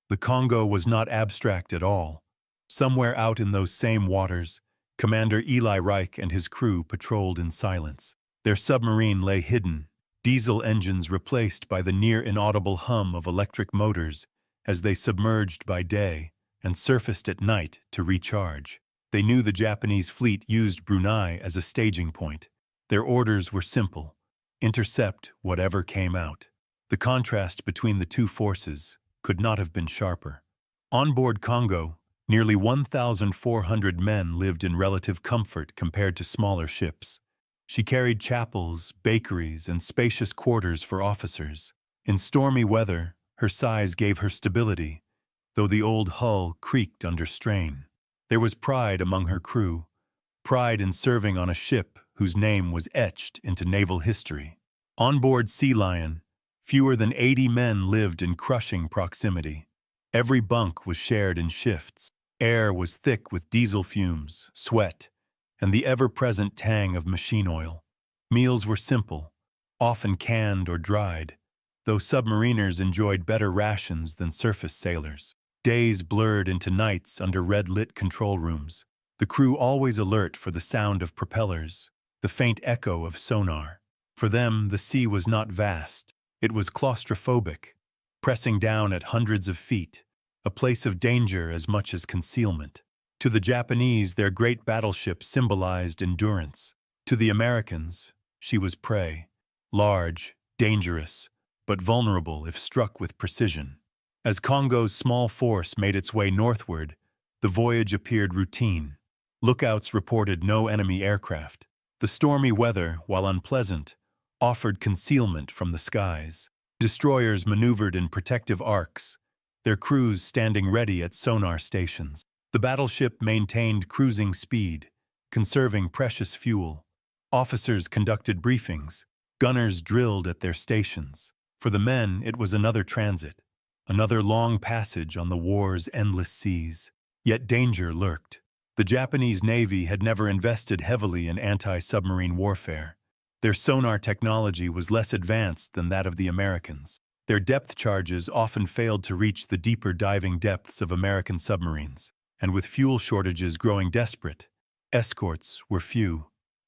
the Kongo was not abstract at all. Somewhere out in those same waters, Commander Eli Reich and his crew patrolled in silence. Their submarine lay hidden, diesel engines replaced by the near-inaudible hum of electric motors as they submerged by day and surfaced at night to recharge. They knew the Japanese fleet used Brunei as a staging point. Their orders were simple: intercept whatever came out. The contrast between the two forces could not have been sharper. On board Kongo, nearly 1,400 men lived in relative comfort compared to smaller ships. She carried chapels, bakeries, and spacious quarters for officers. In stormy weather, her size gave her stability, though the old hull creaked under strain. There was pride among her crew, pride in serving on a ship whose name was etched into naval history. On board Sealion, fewer than 80 men lived in crushing proximity. Every bunk was shared in shifts. Air was thick with diesel fumes, sweat, and the ever-present tang of machine oil. Meals were simple, often canned or dried, though submariners enjoyed better rations than surface sailors. Days blurred into nights under red-lit control rooms, the crew always alert for the sound of propellers, the faint echo of sonar. For them, the sea was not vast. It was claustrophobic, pressing down at hundreds of feet, a place of danger as much as concealment. To the Japanese, their great battleship symbolized endurance. To the Americans, she was prey, large, dangerous, but vulnerable if struck with precision. As Kongo's small force made its way northward, the voyage appeared routine. Lookouts reported no enemy aircraft. The stormy weather, while unpleasant, offered concealment from the skies. Destroyers maneuvered in protective arcs, their crews standing ready at sonar stations. The battleship maintained cruising speed, conserving precious fuel. Officers conducted briefings. Gunners drilled at their stations. For the men, it was another transit, another long passage on the war's endless seas. Yet danger lurked. The Japanese Navy had never invested heavily in anti-submarine warfare. Their sonar technology was less advanced than that of the Americans. Their depth charges often failed to reach the deeper diving depths of American submarines. And with fuel shortages growing desperate, escorts were few.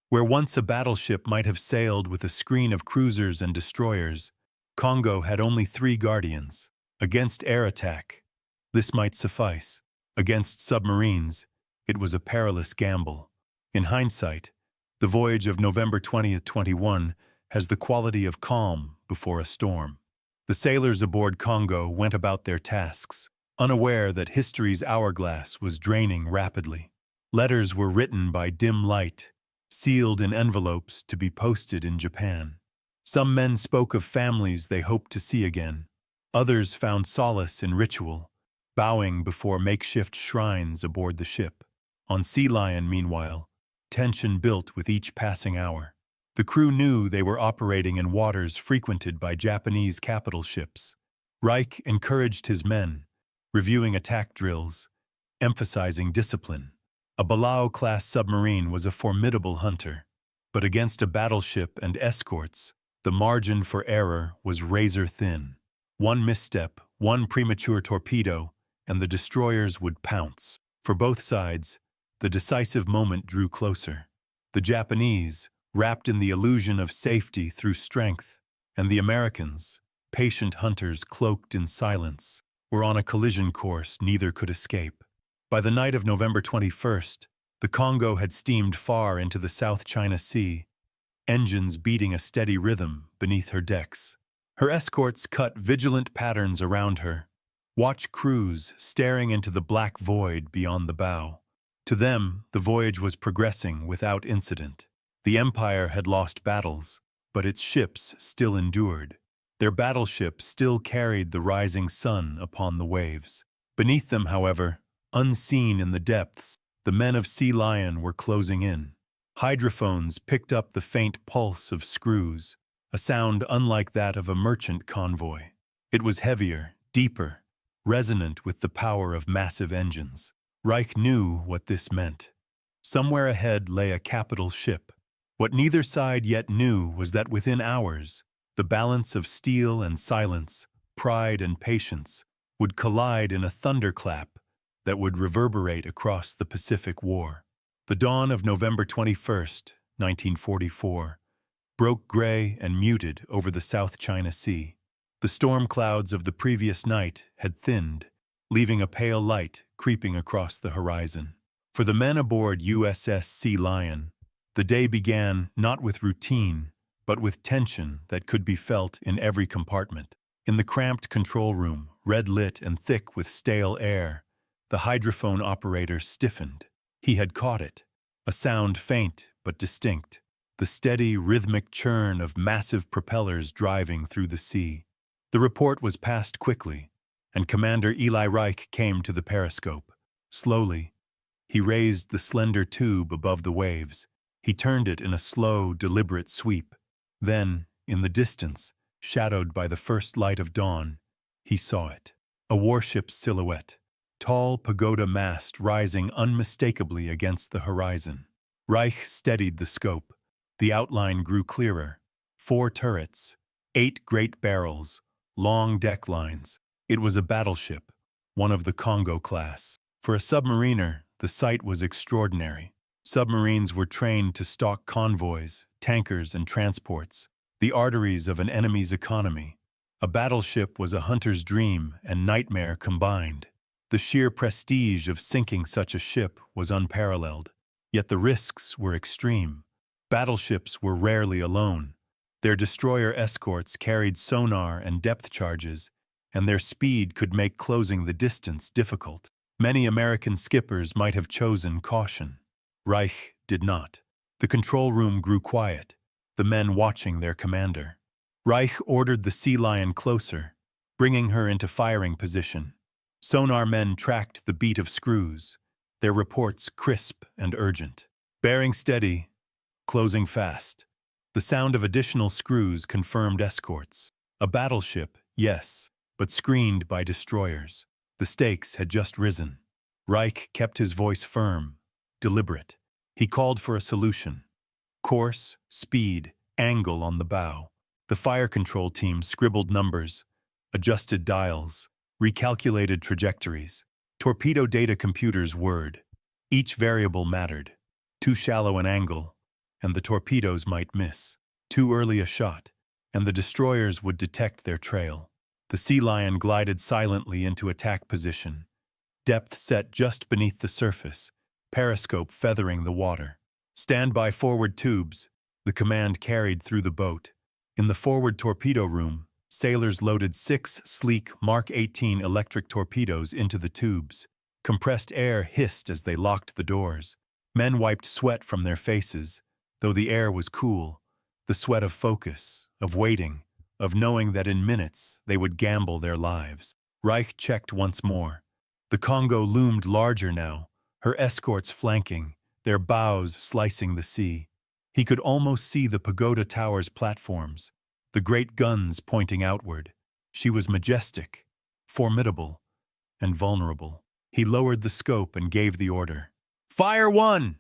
Where once a battleship might have sailed with a screen of cruisers and destroyers, Kongo had only 3 guardians. Against air attack, this might suffice. Against submarines, it was a perilous gamble. In hindsight, the voyage of November 20, 21 has the quality of calm before a storm. The sailors aboard Kongo went about their tasks, unaware that history's hourglass was draining rapidly. Letters were written by dim light, sealed in envelopes to be posted in Japan. Some men spoke of families they hoped to see again. Others found solace in ritual, bowing before makeshift shrines aboard the ship. On Sealion, meanwhile, tension built with each passing hour. The crew knew they were operating in waters frequented by Japanese capital ships. Reich encouraged his men, reviewing attack drills, emphasizing discipline. A Balao-class submarine was a formidable hunter, but against a battleship and escorts, the margin for error was razor-thin. One misstep, one premature torpedo, and the destroyers would pounce. For both sides, the decisive moment drew closer. The Japanese, wrapped in the illusion of safety through strength, and the Americans, patient hunters cloaked in silence, were on a collision course neither could escape. By the night of November 21st, the Kongo had steamed far into the South China Sea, engines beating a steady rhythm beneath her decks. Her escorts cut vigilant patterns around her, watch crews staring into the black void beyond the bow. To them, the voyage was progressing without incident. The Empire had lost battles, but its ships still endured. Their battleship still carried the rising sun upon the waves. Beneath them, however, unseen in the depths, the men of Sealion were closing in. Hydrophones picked up the faint pulse of screws, a sound unlike that of a merchant convoy. It was heavier, deeper, resonant with the power of massive engines. Reich knew what this meant. Somewhere ahead lay a capital ship. What neither side yet knew was that within hours, the balance of steel and silence, pride and patience, would collide in a thunderclap that would reverberate across the Pacific War. The dawn of November 21st, 1944, broke gray and muted over the South China Sea. The storm clouds of the previous night had thinned, leaving a pale light creeping across the horizon. For the men aboard USS Sealion, the day began not with routine, but with tension that could be felt in every compartment. In the cramped control room, red-lit and thick with stale air, the hydrophone operator stiffened. He had caught it, a sound faint but distinct, the steady, rhythmic churn of massive propellers driving through the sea. The report was passed quickly, and Commander Eli Reich came to the periscope. Slowly, he raised the slender tube above the waves. He turned it in a slow, deliberate sweep. Then, in the distance, shadowed by the first light of dawn, he saw it. A warship's silhouette, tall pagoda mast rising unmistakably against the horizon. Reich steadied the scope. The outline grew clearer. 4 turrets, 8 great barrels, long deck lines. It was a battleship, one of the Kongo class. For a submariner, the sight was extraordinary. Submarines were trained to stalk convoys, tankers, and transports, the arteries of an enemy's economy. A battleship was a hunter's dream and nightmare combined. The sheer prestige of sinking such a ship was unparalleled, yet the risks were extreme. Battleships were rarely alone. Their destroyer escorts carried sonar and depth charges, and their speed could make closing the distance difficult. Many American skippers might have chosen caution. Reich did not. The control room grew quiet, the men watching their commander. Reich ordered the Sealion closer, bringing her into firing position. Sonar men tracked the beat of screws, their reports crisp and urgent. Bearing steady, closing fast. The sound of additional screws confirmed escorts. A battleship, yes, but screened by destroyers. The stakes had just risen. Reich kept his voice firm, deliberate. He called for a solution. Course, speed, angle on the bow. The fire control team scribbled numbers, adjusted dials, recalculated trajectories. Torpedo data computers whirred. Each variable mattered. Too shallow an angle, and the torpedoes might miss. Too early a shot, and the destroyers would detect their trail. The Sealion glided silently into attack position, depth set just beneath the surface, periscope feathering the water. Stand by forward tubes, the command carried through the boat. In the forward torpedo room, sailors loaded 6 sleek Mark 18 electric torpedoes into the tubes. Compressed air hissed as they locked the doors. Men wiped sweat from their faces, though the air was cool, the sweat of focus, of waiting, of knowing that in minutes they would gamble their lives. Reich checked once more. The Kongo loomed larger now, her escorts flanking, their bows slicing the sea. He could almost see the pagoda tower's platforms, the great guns pointing outward. She was majestic, formidable, and vulnerable. He lowered the scope and gave the order. Fire 1!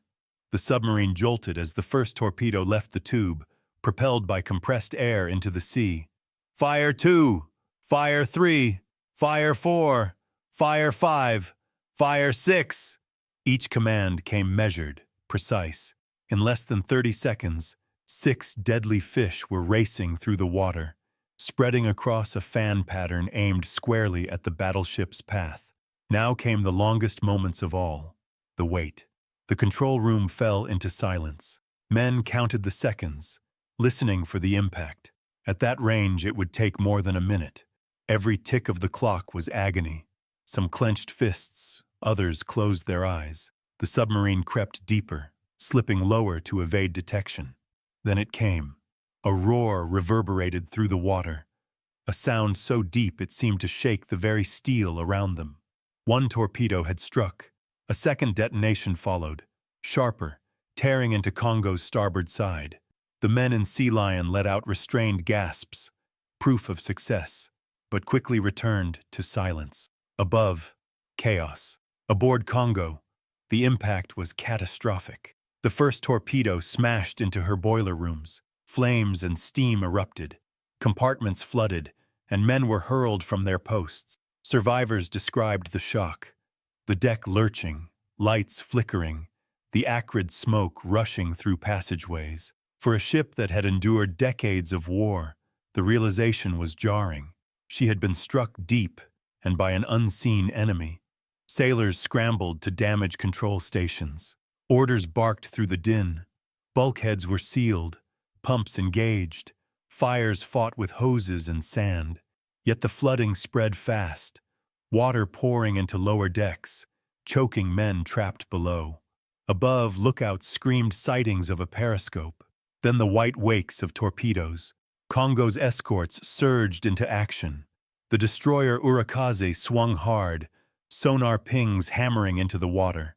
The submarine jolted as the first torpedo left the tube, propelled by compressed air into the sea. Fire 2! Fire 3! Fire 4! Fire 5! Fire 6! Each command came measured, precise. In less than 30 seconds, 6 deadly fish were racing through the water, spreading across a fan pattern aimed squarely at the battleship's path. Now came the longest moments of all, the wait. The control room fell into silence. Men counted the seconds, listening for the impact. At that range, it would take more than a minute. Every tick of the clock was agony. Some clenched fists, others closed their eyes. The submarine crept deeper, slipping lower to evade detection. Then it came. A roar reverberated through the water, a sound so deep it seemed to shake the very steel around them. One torpedo had struck. A second detonation followed, sharper, tearing into Kongo's starboard side. The men in Sealion let out restrained gasps, proof of success, but quickly returned to silence. Above, chaos. Aboard Kongo, the impact was catastrophic. The first torpedo smashed into her boiler rooms. Flames and steam erupted. Compartments flooded, and men were hurled from their posts. Survivors described the shock. The deck lurching, lights flickering, the acrid smoke rushing through passageways. For a ship that had endured decades of war, the realization was jarring. She had been struck deep and by an unseen enemy. Sailors scrambled to damage control stations. Orders barked through the din. Bulkheads were sealed, pumps engaged, fires fought with hoses and sand. Yet the flooding spread fast, water pouring into lower decks, choking men trapped below. Above, lookouts screamed sightings of a periscope. Then the white wakes of torpedoes. Kongo's escorts surged into action. The destroyer Urakaze swung hard, sonar pings hammering into the water.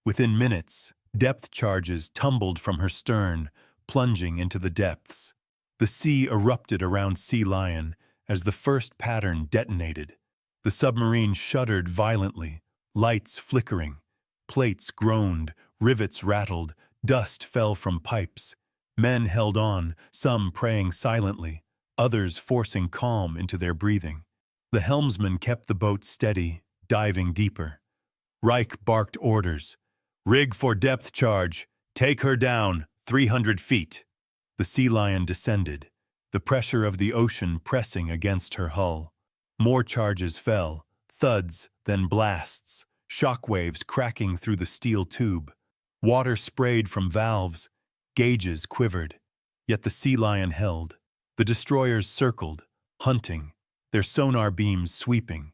Within minutes, depth charges tumbled from her stern, plunging into the depths. The sea erupted around Sealion as the first pattern detonated. The submarine shuddered violently, lights flickering. Plates groaned, rivets rattled, dust fell from pipes. Men held on, some praying silently, others forcing calm into their breathing. The helmsman kept the boat steady, diving deeper. Reich barked orders. "Rig for depth charge. Take her down, 300 feet." The Sealion descended, the pressure of the ocean pressing against her hull. More charges fell, thuds, then blasts, shockwaves cracking through the steel tube. Water sprayed from valves, gauges quivered. Yet the Sealion held. The destroyers circled, hunting, their sonar beams sweeping.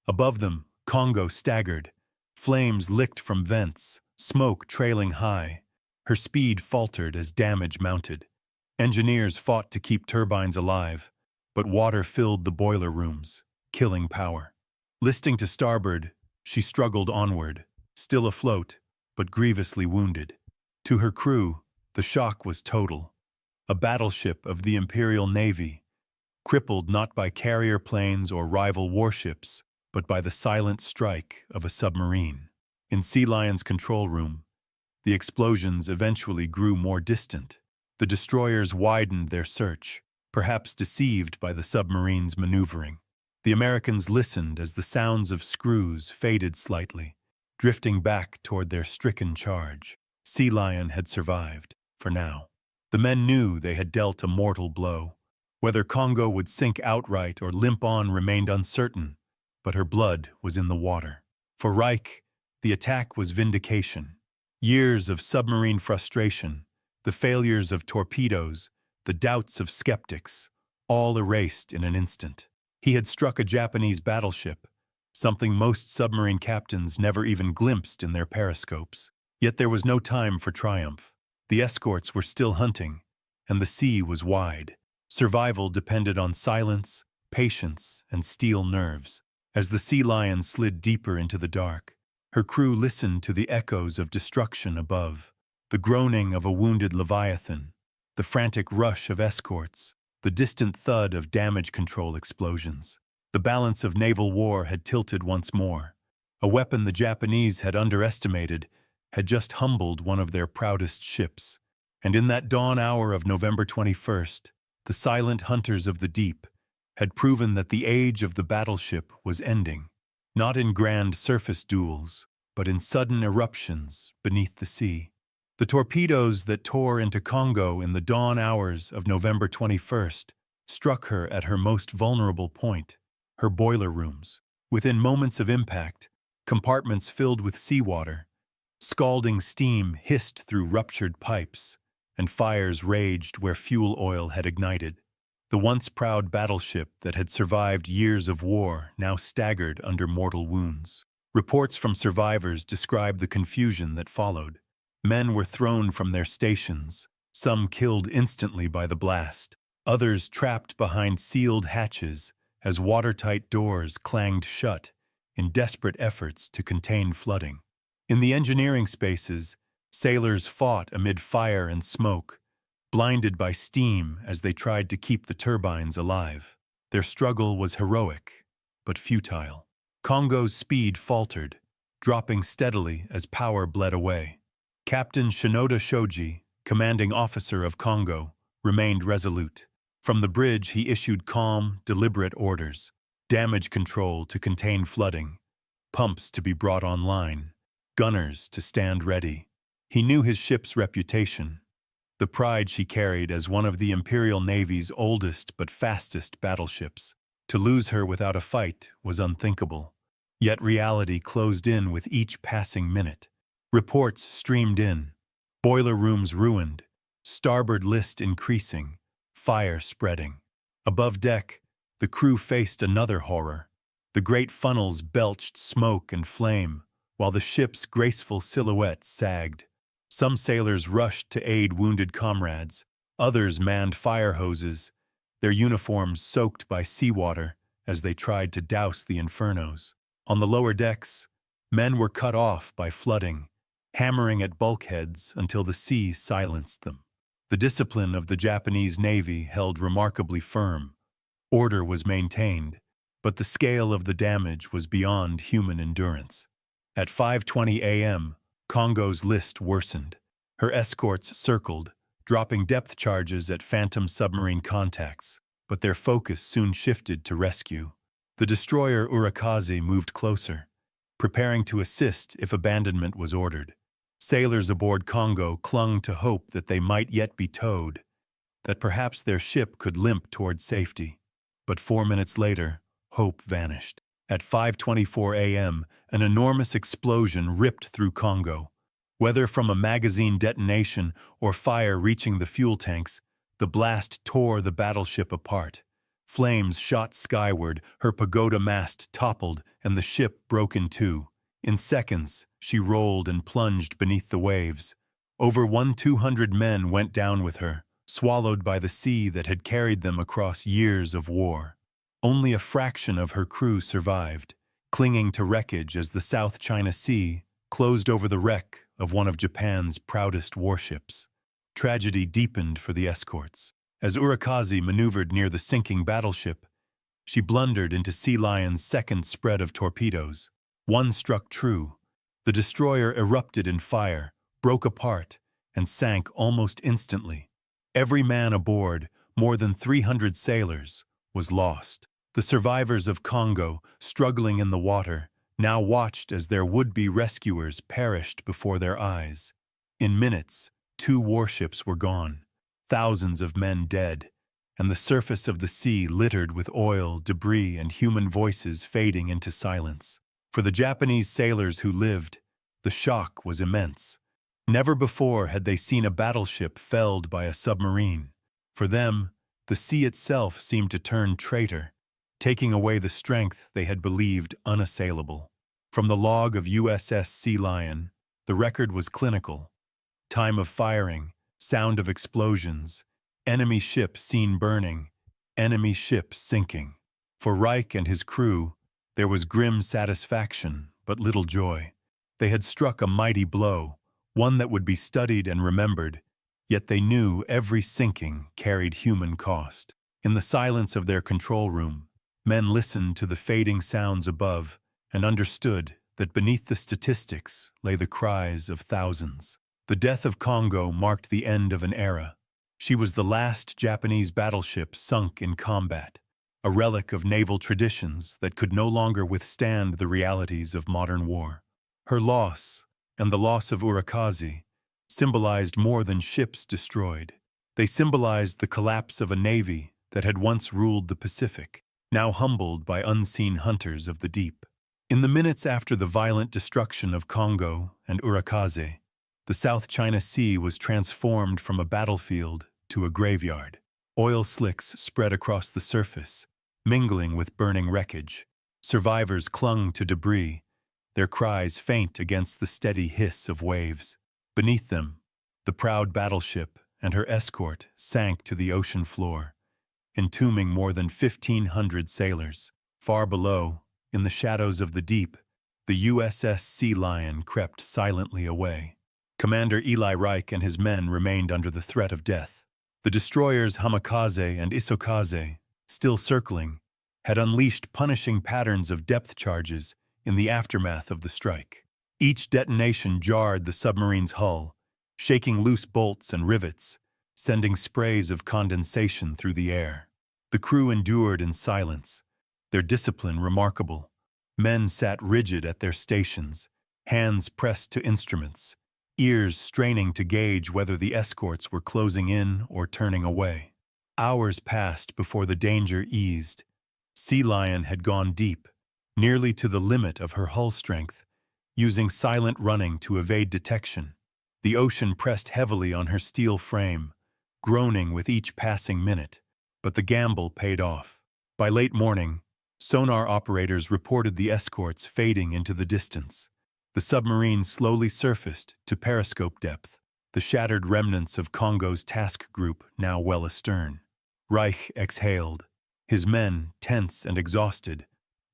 Above them, Kongo staggered. Flames licked from vents, smoke trailing high. Her speed faltered as damage mounted. Engineers fought to keep turbines alive, but water filled the boiler rooms, killing power. Listing to starboard, she struggled onward, still afloat, but grievously wounded. To her crew, the shock was total. A battleship of the Imperial Navy, crippled not by carrier planes or rival warships, but by the silent strike of a submarine. In Sealion's control room, the explosions eventually grew more distant. The destroyers widened their search, perhaps deceived by the submarine's maneuvering. The Americans listened as the sounds of screws faded slightly, drifting back toward their stricken charge. Sealion had survived, for now. The men knew they had dealt a mortal blow. Whether Kongo would sink outright or limp on remained uncertain, but her blood was in the water. For Reich, the attack was vindication. Years of submarine frustration, the failures of torpedoes, the doubts of skeptics, all erased in an instant. He had struck a Japanese battleship, something most submarine captains never even glimpsed in their periscopes. Yet there was no time for triumph. The escorts were still hunting, and the sea was wide. Survival depended on silence, patience, and steel nerves. As the Sealion slid deeper into the dark, her crew listened to the echoes of destruction above, the groaning of a wounded Leviathan, the frantic rush of escorts, the distant thud of damage control explosions. The balance of naval war had tilted once more. A weapon the Japanese had underestimated had just humbled one of their proudest ships. And in that dawn hour of November 21st, the silent hunters of the deep had proven that the age of the battleship was ending, not in grand surface duels, but in sudden eruptions beneath the sea. The torpedoes that tore into Kongo in the dawn hours of November 21st struck her at her most vulnerable point, her boiler rooms. Within moments of impact, compartments filled with seawater, scalding steam hissed through ruptured pipes, and fires raged where fuel oil had ignited. The once proud battleship that had survived years of war now staggered under mortal wounds. Reports from survivors describe the confusion that followed. Men were thrown from their stations, some killed instantly by the blast, others trapped behind sealed hatches as watertight doors clanged shut in desperate efforts to contain flooding. In the engineering spaces, sailors fought amid fire and smoke, blinded by steam as they tried to keep the turbines alive. Their struggle was heroic, but futile. Kongo's speed faltered, dropping steadily as power bled away. Captain Shinoda Shoji, commanding officer of Kongo, remained resolute. From the bridge he issued calm, deliberate orders. Damage control to contain flooding, pumps to be brought online, gunners to stand ready. He knew his ship's reputation, the pride she carried as one of the Imperial Navy's oldest but fastest battleships. To lose her without a fight was unthinkable. Yet reality closed in with each passing minute. Reports streamed in. Boiler rooms ruined, starboard list increasing, fire spreading. Above deck, the crew faced another horror. The great funnels belched smoke and flame, while the ship's graceful silhouette sagged. Some sailors rushed to aid wounded comrades. Others manned fire hoses, their uniforms soaked by seawater as they tried to douse the infernos. On the lower decks, men were cut off by flooding, hammering at bulkheads until the sea silenced them. The discipline of the Japanese Navy held remarkably firm. Order was maintained, but the scale of the damage was beyond human endurance. At 5:20 a.m., Kongo's list worsened. Her escorts circled, dropping depth charges at phantom submarine contacts, but their focus soon shifted to rescue. The destroyer Urakaze moved closer, preparing to assist if abandonment was ordered. Sailors aboard Kongo clung to hope that they might yet be towed, that perhaps their ship could limp toward safety. But 4 minutes later, hope vanished. At 5:24 a.m., an enormous explosion ripped through Kongo. Whether from a magazine detonation or fire reaching the fuel tanks, the blast tore the battleship apart. Flames shot skyward, her pagoda mast toppled, and the ship broke in two. In seconds, she rolled and plunged beneath the waves. Over 200 men went down with her, swallowed by the sea that had carried them across years of war. Only a fraction of her crew survived, clinging to wreckage as the South China Sea closed over the wreck of one of Japan's proudest warships. Tragedy deepened for the escorts. As Urakaze maneuvered near the sinking battleship, she blundered into Sealion's second spread of torpedoes. One struck true. The destroyer erupted in fire, broke apart, and sank almost instantly. Every man aboard, more than 300 sailors, was lost. The survivors of Kongo, struggling in the water, now watched as their would-be rescuers perished before their eyes. In minutes, 2 warships were gone, thousands of men dead, and the surface of the sea littered with oil, debris, and human voices fading into silence. For the Japanese sailors who lived, the shock was immense. Never before had they seen a battleship felled by a submarine. For them, the sea itself seemed to turn traitor, taking away the strength they had believed unassailable. From the log of USS Sealion, the record was clinical. Time of firing, sound of explosions, enemy ship seen burning, enemy ship sinking. For Reich and his crew, there was grim satisfaction, but little joy. They had struck a mighty blow, one that would be studied and remembered, yet they knew every sinking carried human cost. In the silence of their control room, men listened to the fading sounds above and understood that beneath the statistics lay the cries of thousands. The death of Kongo marked the end of an era. She was the last Japanese battleship sunk in combat, a relic of naval traditions that could no longer withstand the realities of modern war. Her loss, and the loss of Urakaze, symbolized more than ships destroyed. They symbolized the collapse of a navy that had once ruled the Pacific, now humbled by unseen hunters of the deep. In the minutes after the violent destruction of Kongo and Urakaze, the South China Sea was transformed from a battlefield to a graveyard. Oil slicks spread across the surface, mingling with burning wreckage. Survivors clung to debris, their cries faint against the steady hiss of waves. Beneath them, the proud battleship and her escort sank to the ocean floor, entombing more than 1,500 sailors. Far below, in the shadows of the deep, the USS Sealion crept silently away. Commander Eli Reich and his men remained under the threat of death. The destroyers Hamikaze and Isokaze, still circling, had unleashed punishing patterns of depth charges in the aftermath of the strike. Each detonation jarred the submarine's hull, shaking loose bolts and rivets, sending sprays of condensation through the air. The crew endured in silence, their discipline remarkable. Men sat rigid at their stations, hands pressed to instruments, ears straining to gauge whether the escorts were closing in or turning away. Hours passed before the danger eased. Sealion had gone deep, nearly to the limit of her hull strength, using silent running to evade detection. The ocean pressed heavily on her steel frame, groaning with each passing minute, but the gamble paid off. By late morning, sonar operators reported the escorts fading into the distance. The submarine slowly surfaced to periscope depth, the shattered remnants of Kongo's task group now well astern. Reich exhaled. His men, tense and exhausted,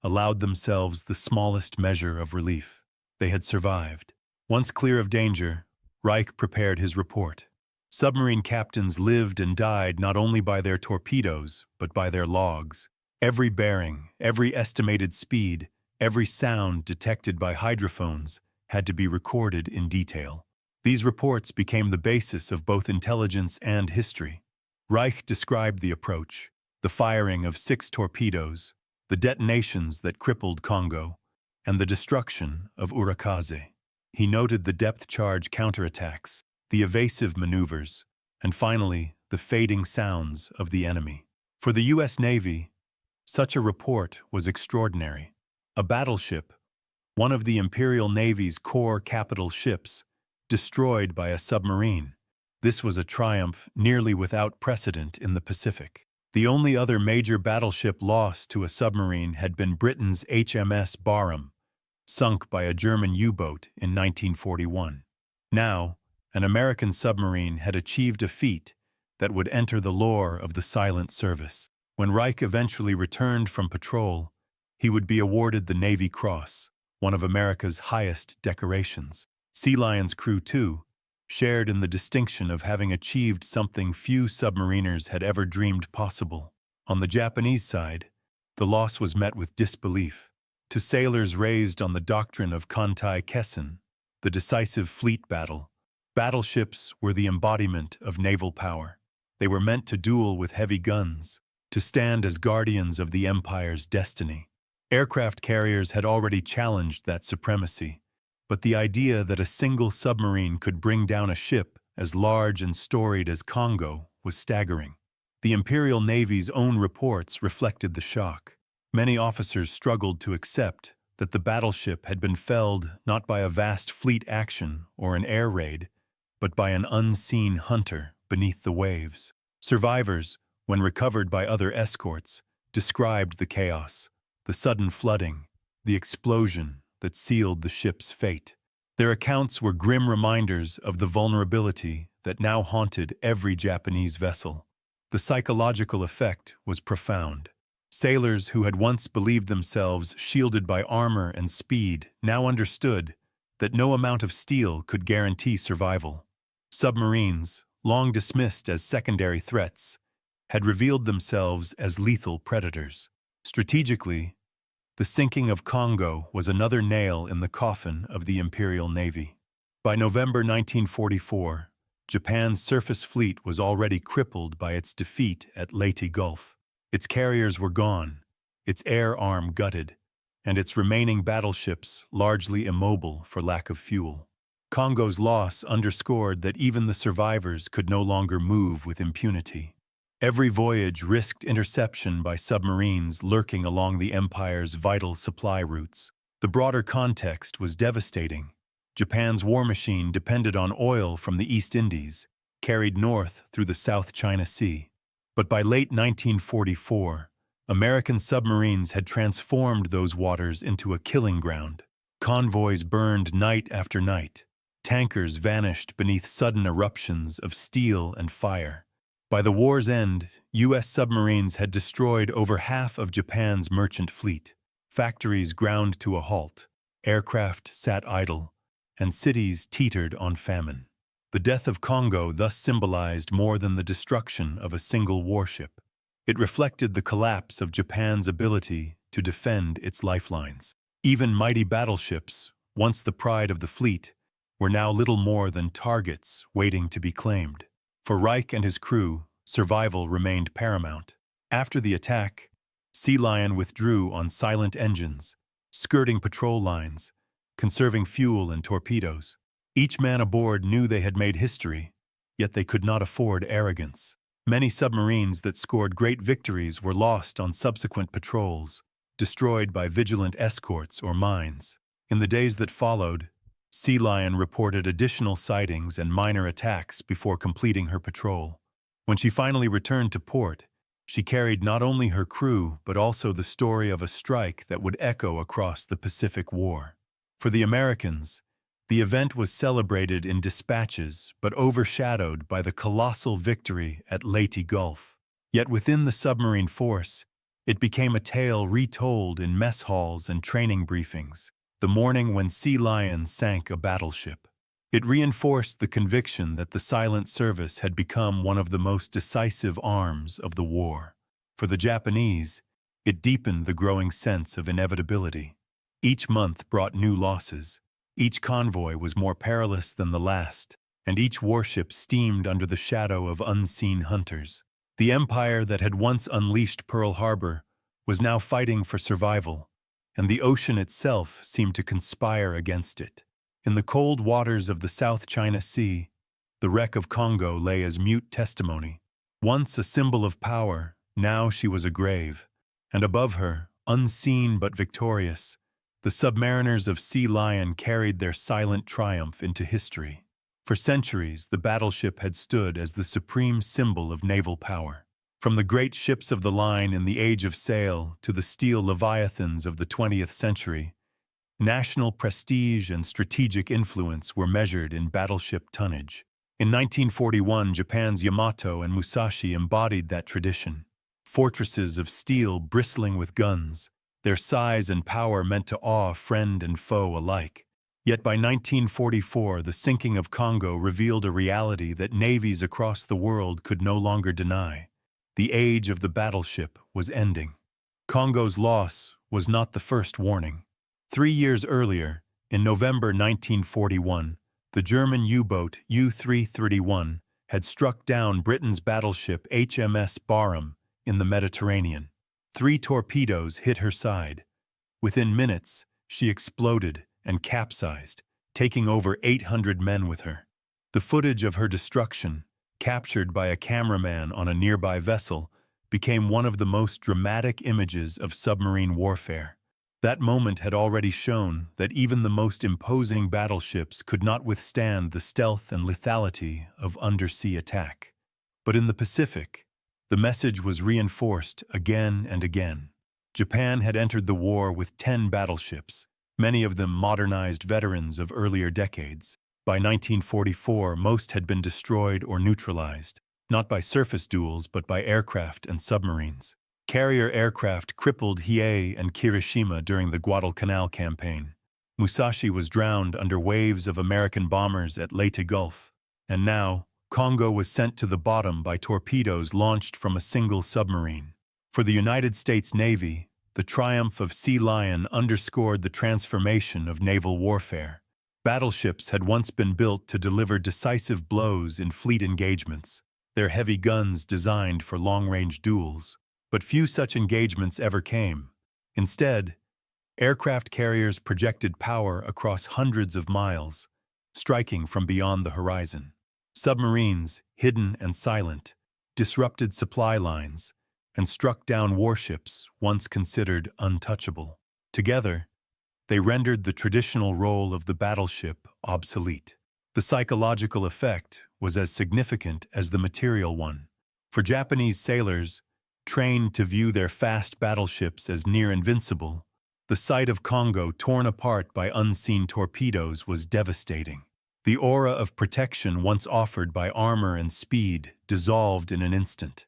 allowed themselves the smallest measure of relief. They had survived. Once clear of danger, Reich prepared his report. Submarine captains lived and died not only by their torpedoes, but by their logs. Every bearing, every estimated speed, every sound detected by hydrophones had to be recorded in detail. These reports became the basis of both intelligence and history. Reich described the approach, the firing of 6 torpedoes, the detonations that crippled Kongo, and the destruction of Urakaze. He noted the depth charge counterattacks, the evasive maneuvers, and finally, the fading sounds of the enemy. For the U.S. Navy, such a report was extraordinary. A battleship, one of the Imperial Navy's core capital ships, destroyed by a submarine. This was a triumph nearly without precedent in the Pacific. The only other major battleship lost to a submarine had been Britain's HMS Barham, sunk by a German U-boat in 1941. Now, an American submarine had achieved a feat that would enter the lore of the silent service. When Reich eventually returned from patrol, he would be awarded the Navy Cross, one of America's highest decorations. Sealion's crew, too, shared in the distinction of having achieved something few submariners had ever dreamed possible. On the Japanese side, the loss was met with disbelief. To sailors raised on the doctrine of Kantai Kessen, the decisive fleet battle, battleships were the embodiment of naval power. They were meant to duel with heavy guns, to stand as guardians of the empire's destiny. Aircraft carriers had already challenged that supremacy, but the idea that a single submarine could bring down a ship as large and storied as Kongo was staggering. The Imperial Navy's own reports reflected the shock. Many officers struggled to accept that the battleship had been felled not by a vast fleet action or an air raid, but by an unseen hunter beneath the waves. Survivors, when recovered by other escorts, described the chaos, the sudden flooding, the explosion that sealed the ship's fate. Their accounts were grim reminders of the vulnerability that now haunted every Japanese vessel. The psychological effect was profound. Sailors who had once believed themselves shielded by armor and speed now understood that no amount of steel could guarantee survival. Submarines, long dismissed as secondary threats, had revealed themselves as lethal predators. Strategically, the sinking of Kongo was another nail in the coffin of the Imperial Navy. By November 1944, Japan's surface fleet was already crippled by its defeat at Leyte Gulf. Its carriers were gone, its air arm gutted, and its remaining battleships largely immobile for lack of fuel. Kongo's loss underscored that even the survivors could no longer move with impunity. Every voyage risked interception by submarines lurking along the Empire's vital supply routes. The broader context was devastating. Japan's war machine depended on oil from the East Indies, carried north through the South China Sea. But by late 1944, American submarines had transformed those waters into a killing ground. Convoys burned night after night. Tankers vanished beneath sudden eruptions of steel and fire. By the war's end, U.S. submarines had destroyed over half of Japan's merchant fleet. Factories ground to a halt, aircraft sat idle, and cities teetered on famine. The death of Kongo thus symbolized more than the destruction of a single warship. It reflected the collapse of Japan's ability to defend its lifelines. Even mighty battleships, once the pride of the fleet, were now little more than targets waiting to be claimed. For Reich and his crew, survival remained paramount. After the attack, Sealion withdrew on silent engines, skirting patrol lines, conserving fuel and torpedoes. Each man aboard knew they had made history, yet they could not afford arrogance. Many submarines that scored great victories were lost on subsequent patrols, destroyed by vigilant escorts or mines. In the days that followed, Sealion reported additional sightings and minor attacks before completing her patrol. When she finally returned to port, she carried not only her crew but also the story of a strike that would echo across the Pacific War. For the Americans, the event was celebrated in dispatches but overshadowed by the colossal victory at Leyte Gulf. Yet within the submarine force, it became a tale retold in mess halls and training briefings, the morning when Sealion sank a battleship. It reinforced the conviction that the silent service had become one of the most decisive arms of the war. For the Japanese, it deepened the growing sense of inevitability. Each month brought new losses, each convoy was more perilous than the last, and each warship steamed under the shadow of unseen hunters. The empire that had once unleashed Pearl Harbor was now fighting for survival, and the ocean itself seemed to conspire against it. In the cold waters of the South China Sea, the wreck of Kongo lay as mute testimony. Once a symbol of power, now she was a grave. And above her, unseen but victorious, the submariners of Sealion carried their silent triumph into history. For centuries, the battleship had stood as the supreme symbol of naval power. From the great ships of the line in the Age of Sail to the steel leviathans of the 20th century, national prestige and strategic influence were measured in battleship tonnage. In 1941, Japan's Yamato and Musashi embodied that tradition. Fortresses of steel bristling with guns, their size and power meant to awe friend and foe alike. Yet by 1944, the sinking of Kongo revealed a reality that navies across the world could no longer deny. The age of the battleship was ending. Kongo's loss was not the first warning. 3 years earlier, in November 1941, the German U-boat U-331 had struck down Britain's battleship HMS Barham in the Mediterranean. 3 torpedoes hit her side. Within minutes, she exploded and capsized, taking over 800 men with her. The footage of her destruction, captured by a cameraman on a nearby vessel, became one of the most dramatic images of submarine warfare. That moment had already shown that even the most imposing battleships could not withstand the stealth and lethality of undersea attack. But in the Pacific, the message was reinforced again and again. Japan had entered the war with 10 battleships, many of them modernized veterans of earlier decades. By 1944, most had been destroyed or neutralized, not by surface duels but by aircraft and submarines. Carrier aircraft crippled Hiei and Kirishima during the Guadalcanal campaign. Musashi was drowned under waves of American bombers at Leyte Gulf. And now, Kongo was sent to the bottom by torpedoes launched from a single submarine. For the United States Navy, the triumph of Sealion underscored the transformation of naval warfare. Battleships had once been built to deliver decisive blows in fleet engagements, their heavy guns designed for long-range duels. But few such engagements ever came. Instead, aircraft carriers projected power across hundreds of miles, striking from beyond the horizon. Submarines, hidden and silent, disrupted supply lines and struck down warships once considered untouchable. Together, they rendered the traditional role of the battleship obsolete. The psychological effect was as significant as the material one. For Japanese sailors, trained to view their fast battleships as near invincible, the sight of Kongo torn apart by unseen torpedoes was devastating. The aura of protection once offered by armor and speed dissolved in an instant.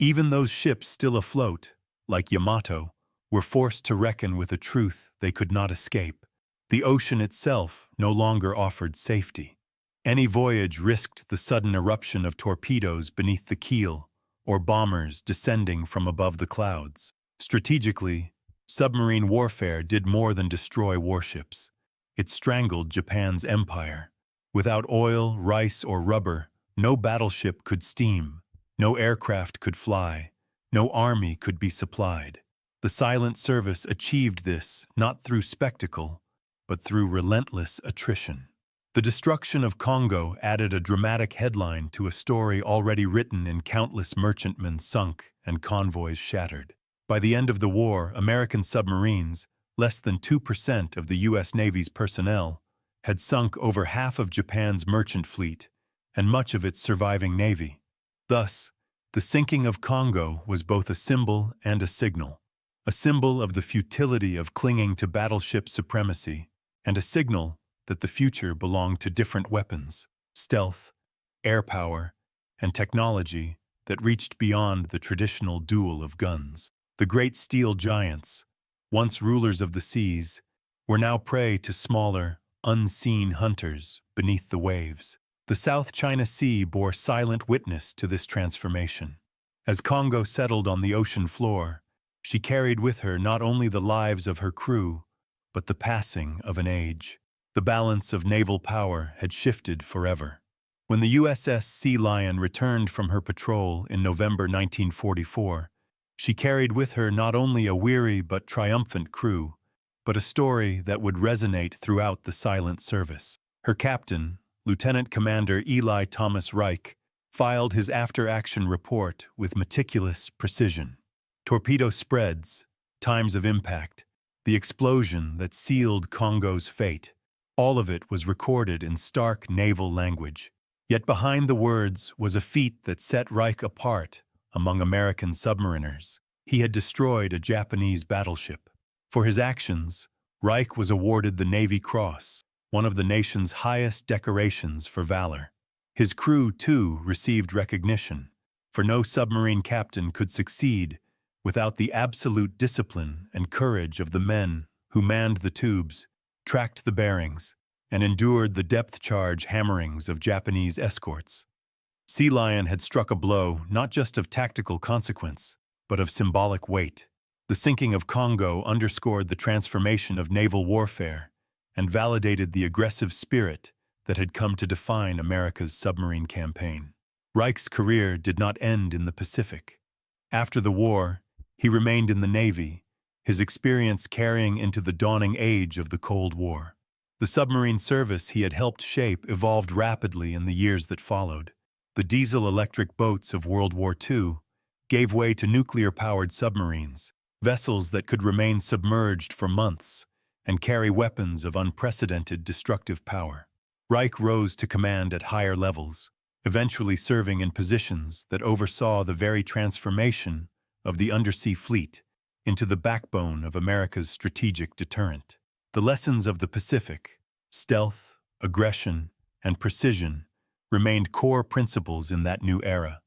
Even those ships still afloat, like Yamato, were forced to reckon with a truth they could not escape. The ocean itself no longer offered safety. Any voyage risked the sudden eruption of torpedoes beneath the keel, or bombers descending from above the clouds. Strategically, submarine warfare did more than destroy warships. It strangled Japan's empire. Without oil, rice, or rubber, no battleship could steam, no aircraft could fly, no army could be supplied. The silent service achieved this not through spectacle, but through relentless attrition. The destruction of Kongo added a dramatic headline to a story already written in countless merchantmen sunk and convoys shattered. By the end of the war, American submarines, less than 2% of the U.S. Navy's personnel, had sunk over half of Japan's merchant fleet and much of its surviving navy. Thus, the sinking of Kongo was both a symbol and a symbol of the futility of clinging to battleship supremacy, and a signal that the future belonged to different weapons, stealth, air power, and technology that reached beyond the traditional duel of guns. The great steel giants, once rulers of the seas, were now prey to smaller, unseen hunters beneath the waves. The South China Sea bore silent witness to this transformation. As Kongo settled on the ocean floor, she carried with her not only the lives of her crew, but the passing of an age. The balance of naval power had shifted forever. When the USS Sealion returned from her patrol in November 1944, she carried with her not only a weary but triumphant crew, but a story that would resonate throughout the silent service. Her captain, Lieutenant Commander Eli Thomas Reich, filed his after-action report with meticulous precision. Torpedo spreads, times of impact, the explosion that sealed Kongo's fate, all of it was recorded in stark naval language. Yet behind the words was a feat that set Reich apart among American submariners. He had destroyed a Japanese battleship. For his actions, Reich was awarded the Navy Cross, one of the nation's highest decorations for valor. His crew, too, received recognition, for no submarine captain could succeed without the absolute discipline and courage of the men who manned the tubes, tracked the bearings, and endured the depth-charge hammerings of Japanese escorts. Sealion had struck a blow not just of tactical consequence, but of symbolic weight. The sinking of Kongo underscored the transformation of naval warfare and validated the aggressive spirit that had come to define America's submarine campaign. Reich's career did not end in the Pacific. After the war, he remained in the Navy, his experience carrying into the dawning age of the Cold War. The submarine service he had helped shape evolved rapidly in the years that followed. The diesel-electric boats of World War II gave way to nuclear-powered submarines, vessels that could remain submerged for months and carry weapons of unprecedented destructive power. Reich rose to command at higher levels, eventually serving in positions that oversaw the very transformation of the undersea fleet into the backbone of America's strategic deterrent. The lessons of the Pacific, stealth, aggression, and precision, remained core principles in that new era.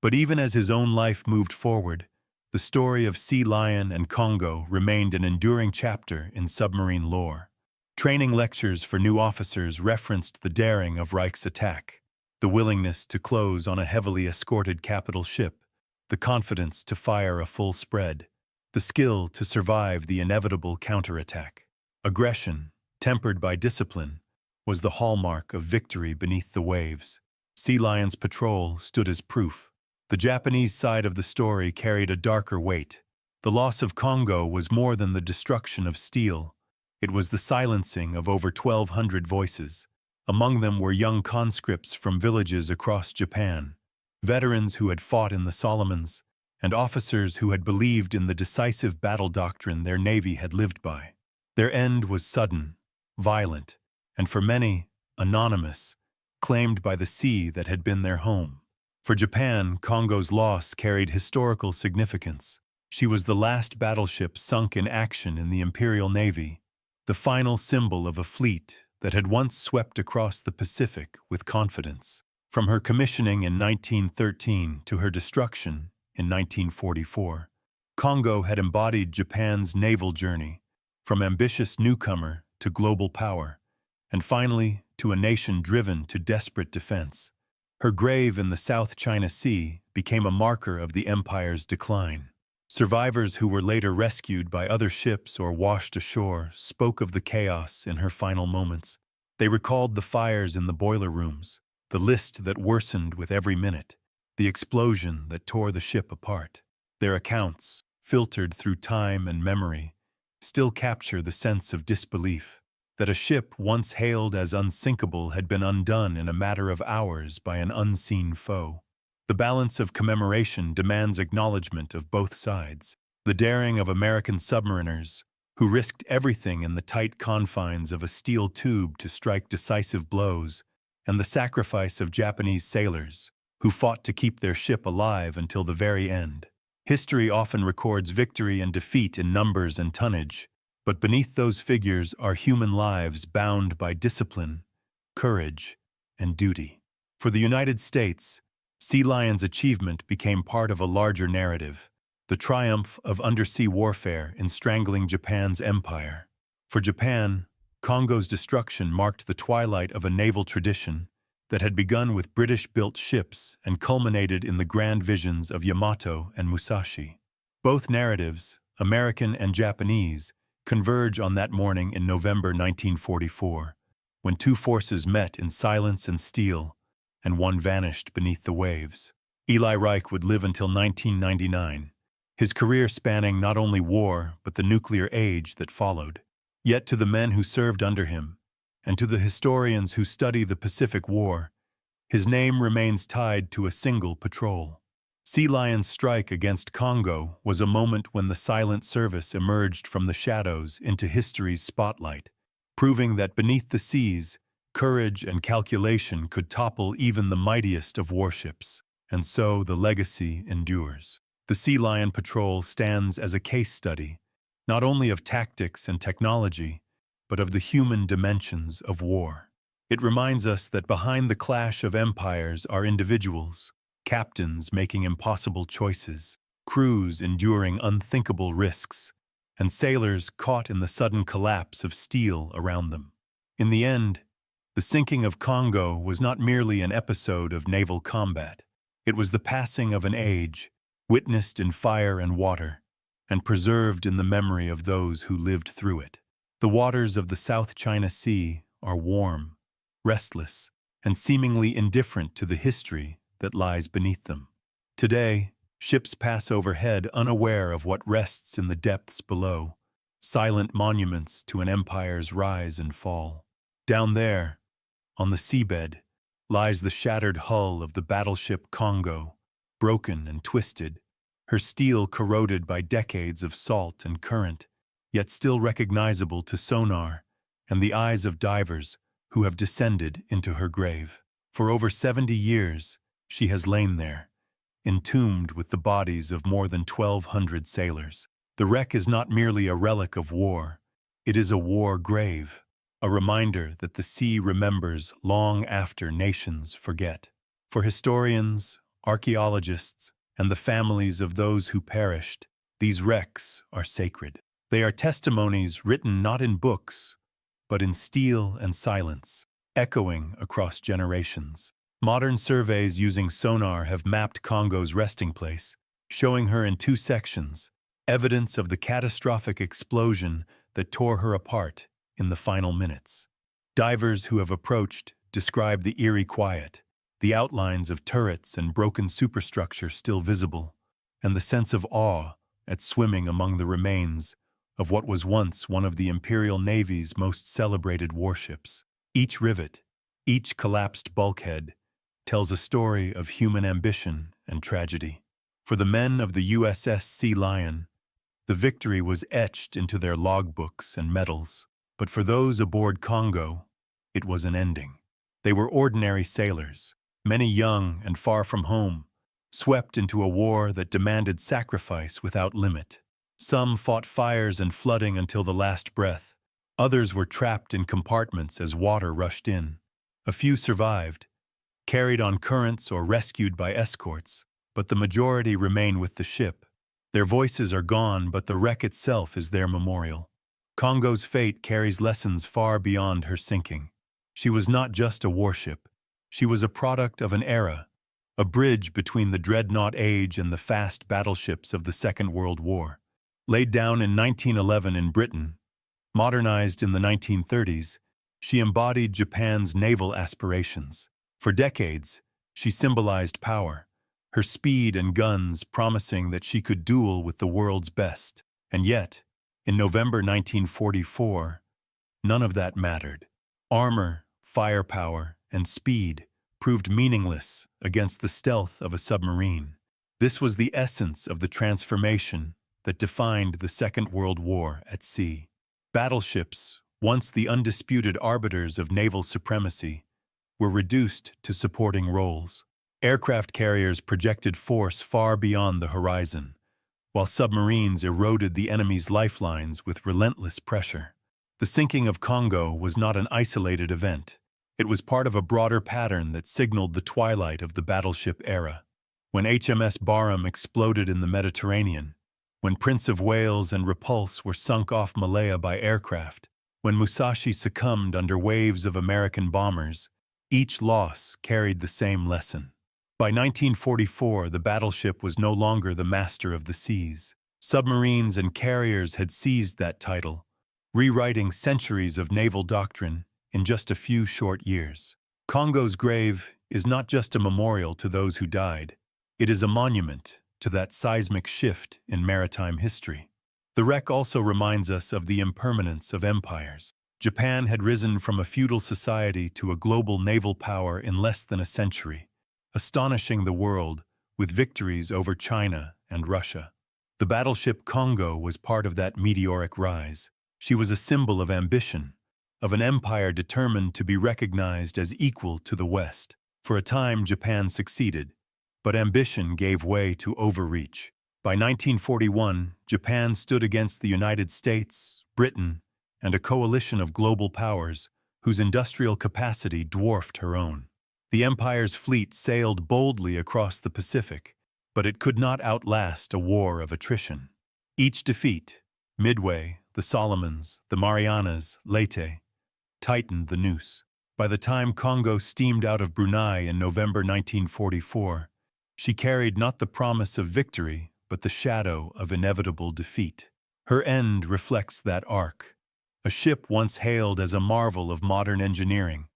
But even as his own life moved forward, the story of Sealion and Kongo remained an enduring chapter in submarine lore. Training lectures for new officers referenced the daring of Reich's attack, the willingness to close on a heavily escorted capital ship, the confidence to fire a full spread, the skill to survive the inevitable counterattack. Aggression, tempered by discipline, was the hallmark of victory beneath the waves. Sealion's patrol stood as proof. The Japanese side of the story carried a darker weight. The loss of Kongo was more than the destruction of steel. It was the silencing of over 1,200 voices. Among them were young conscripts from villages across Japan, veterans who had fought in the Solomons, and officers who had believed in the decisive battle doctrine their navy had lived by. Their end was sudden, violent, and for many, anonymous, claimed by the sea that had been their home. For Japan, Kongo's loss carried historical significance. She was the last battleship sunk in action in the Imperial Navy, the final symbol of a fleet that had once swept across the Pacific with confidence. From her commissioning in 1913 to her destruction in 1944, Kongo had embodied Japan's naval journey, from ambitious newcomer to global power, and finally to a nation driven to desperate defense. Her grave in the South China Sea became a marker of the empire's decline. Survivors who were later rescued by other ships or washed ashore spoke of the chaos in her final moments. They recalled the fires in the boiler rooms, the list that worsened with every minute, the explosion that tore the ship apart. Their accounts, filtered through time and memory, still capture the sense of disbelief that a ship once hailed as unsinkable had been undone in a matter of hours by an unseen foe. The balance of commemoration demands acknowledgement of both sides. The daring of American submariners, who risked everything in the tight confines of a steel tube to strike decisive blows, and the sacrifice of Japanese sailors, who fought to keep their ship alive until the very end. History often records victory and defeat in numbers and tonnage, but beneath those figures are human lives bound by discipline, courage, and duty. For the United States, Sealion's achievement became part of a larger narrative, the triumph of undersea warfare in strangling Japan's empire. For Japan, Kongo's destruction marked the twilight of a naval tradition that had begun with British-built ships and culminated in the grand visions of Yamato and Musashi. Both narratives, American and Japanese, converge on that morning in November 1944, when two forces met in silence and steel, and one vanished beneath the waves. Eli Reich would live until 1999, his career spanning not only war but the nuclear age that followed. Yet to the men who served under him, and to the historians who study the Pacific War, his name remains tied to a single patrol. Sealion's strike against Kongo was a moment when the silent service emerged from the shadows into history's spotlight, proving that beneath the seas, courage and calculation could topple even the mightiest of warships, and so the legacy endures. The Sealion Patrol stands as a case study, not only of tactics and technology, but of the human dimensions of war. It reminds us that behind the clash of empires are individuals, captains making impossible choices, crews enduring unthinkable risks, and sailors caught in the sudden collapse of steel around them. In the end, the sinking of Kongo was not merely an episode of naval combat. It was the passing of an age, witnessed in fire and water, and preserved in the memory of those who lived through it. The waters of the South China Sea are warm, restless, and seemingly indifferent to the history that lies beneath them. Today, ships pass overhead unaware of what rests in the depths below, silent monuments to an empire's rise and fall. Down there, on the seabed, lies the shattered hull of the battleship Kongo, broken and twisted, her steel corroded by decades of salt and current, yet still recognizable to sonar and the eyes of divers who have descended into her grave. For over 70 years, she has lain there, entombed with the bodies of more than 1,200 sailors. The wreck is not merely a relic of war, it is a war grave, a reminder that the sea remembers long after nations forget. For historians, archaeologists, and the families of those who perished, these wrecks are sacred. They are testimonies written not in books, but in steel and silence, echoing across generations. Modern surveys using sonar have mapped Kongo's resting place, showing her in two sections, evidence of the catastrophic explosion that tore her apart in the final minutes. Divers who have approached describe the eerie quiet, the outlines of turrets and broken superstructure still visible, and the sense of awe at swimming among the remains of what was once one of the Imperial Navy's most celebrated warships. Each rivet, each collapsed bulkhead, tells a story of human ambition and tragedy. For the men of the USS Sealion, the victory was etched into their logbooks and medals, but for those aboard Kongo, it was an ending. They were ordinary sailors, many young and far from home, swept into a war that demanded sacrifice without limit. Some fought fires and flooding until the last breath. Others were trapped in compartments as water rushed in. A few survived, carried on currents or rescued by escorts, but the majority remain with the ship. Their voices are gone, but the wreck itself is their memorial. Kongo's fate carries lessons far beyond her sinking. She was not just a warship. She was a product of an era, a bridge between the dreadnought age and the fast battleships of the Second World War. Laid down in 1911 in Britain, modernized in the 1930s, she embodied Japan's naval aspirations. For decades, she symbolized power, her speed and guns promising that she could duel with the world's best. And yet, in November 1944, none of that mattered. Armor, firepower, and speed proved meaningless against the stealth of a submarine. This was the essence of the transformation that defined the Second World War at sea. Battleships, once the undisputed arbiters of naval supremacy, were reduced to supporting roles. Aircraft carriers projected force far beyond the horizon, while submarines eroded the enemy's lifelines with relentless pressure. The sinking of Kongo was not an isolated event. It was part of a broader pattern that signaled the twilight of the battleship era. When HMS Barham exploded in the Mediterranean, when Prince of Wales and Repulse were sunk off Malaya by aircraft, when Musashi succumbed under waves of American bombers, each loss carried the same lesson. By 1944, the battleship was no longer the master of the seas. Submarines and carriers had seized that title, rewriting centuries of naval doctrine in just a few short years. Kongo's grave is not just a memorial to those who died. It is a monument to that seismic shift in maritime history. The wreck also reminds us of the impermanence of empires. Japan had risen from a feudal society to a global naval power in less than a century, astonishing the world with victories over China and Russia. The battleship Kongo was part of that meteoric rise. She was a symbol of ambition, of an empire determined to be recognized as equal to the West. For a time, Japan succeeded, but ambition gave way to overreach. By 1941, Japan stood against the United States, Britain, and a coalition of global powers whose industrial capacity dwarfed her own. The empire's fleet sailed boldly across the Pacific, but it could not outlast a war of attrition. Each defeat, Midway, the Solomons, the Marianas, Leyte, tightened the noose. By the time Kongo steamed out of Brunei in November 1944, she carried not the promise of victory, but the shadow of inevitable defeat. Her end reflects that arc. A ship once hailed as a marvel of modern engineering,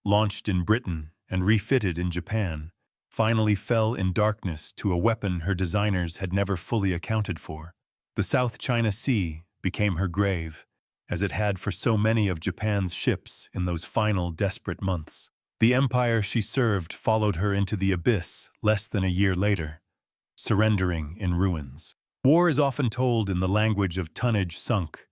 launched in Britain and refitted in Japan, finally fell in darkness to a weapon her designers had never fully accounted for. The South China Sea became her grave, as it had for so many of Japan's ships in those final desperate months. The empire she served followed her into the abyss less than a year later, surrendering in ruins. War is often told in the language of tonnage sunk,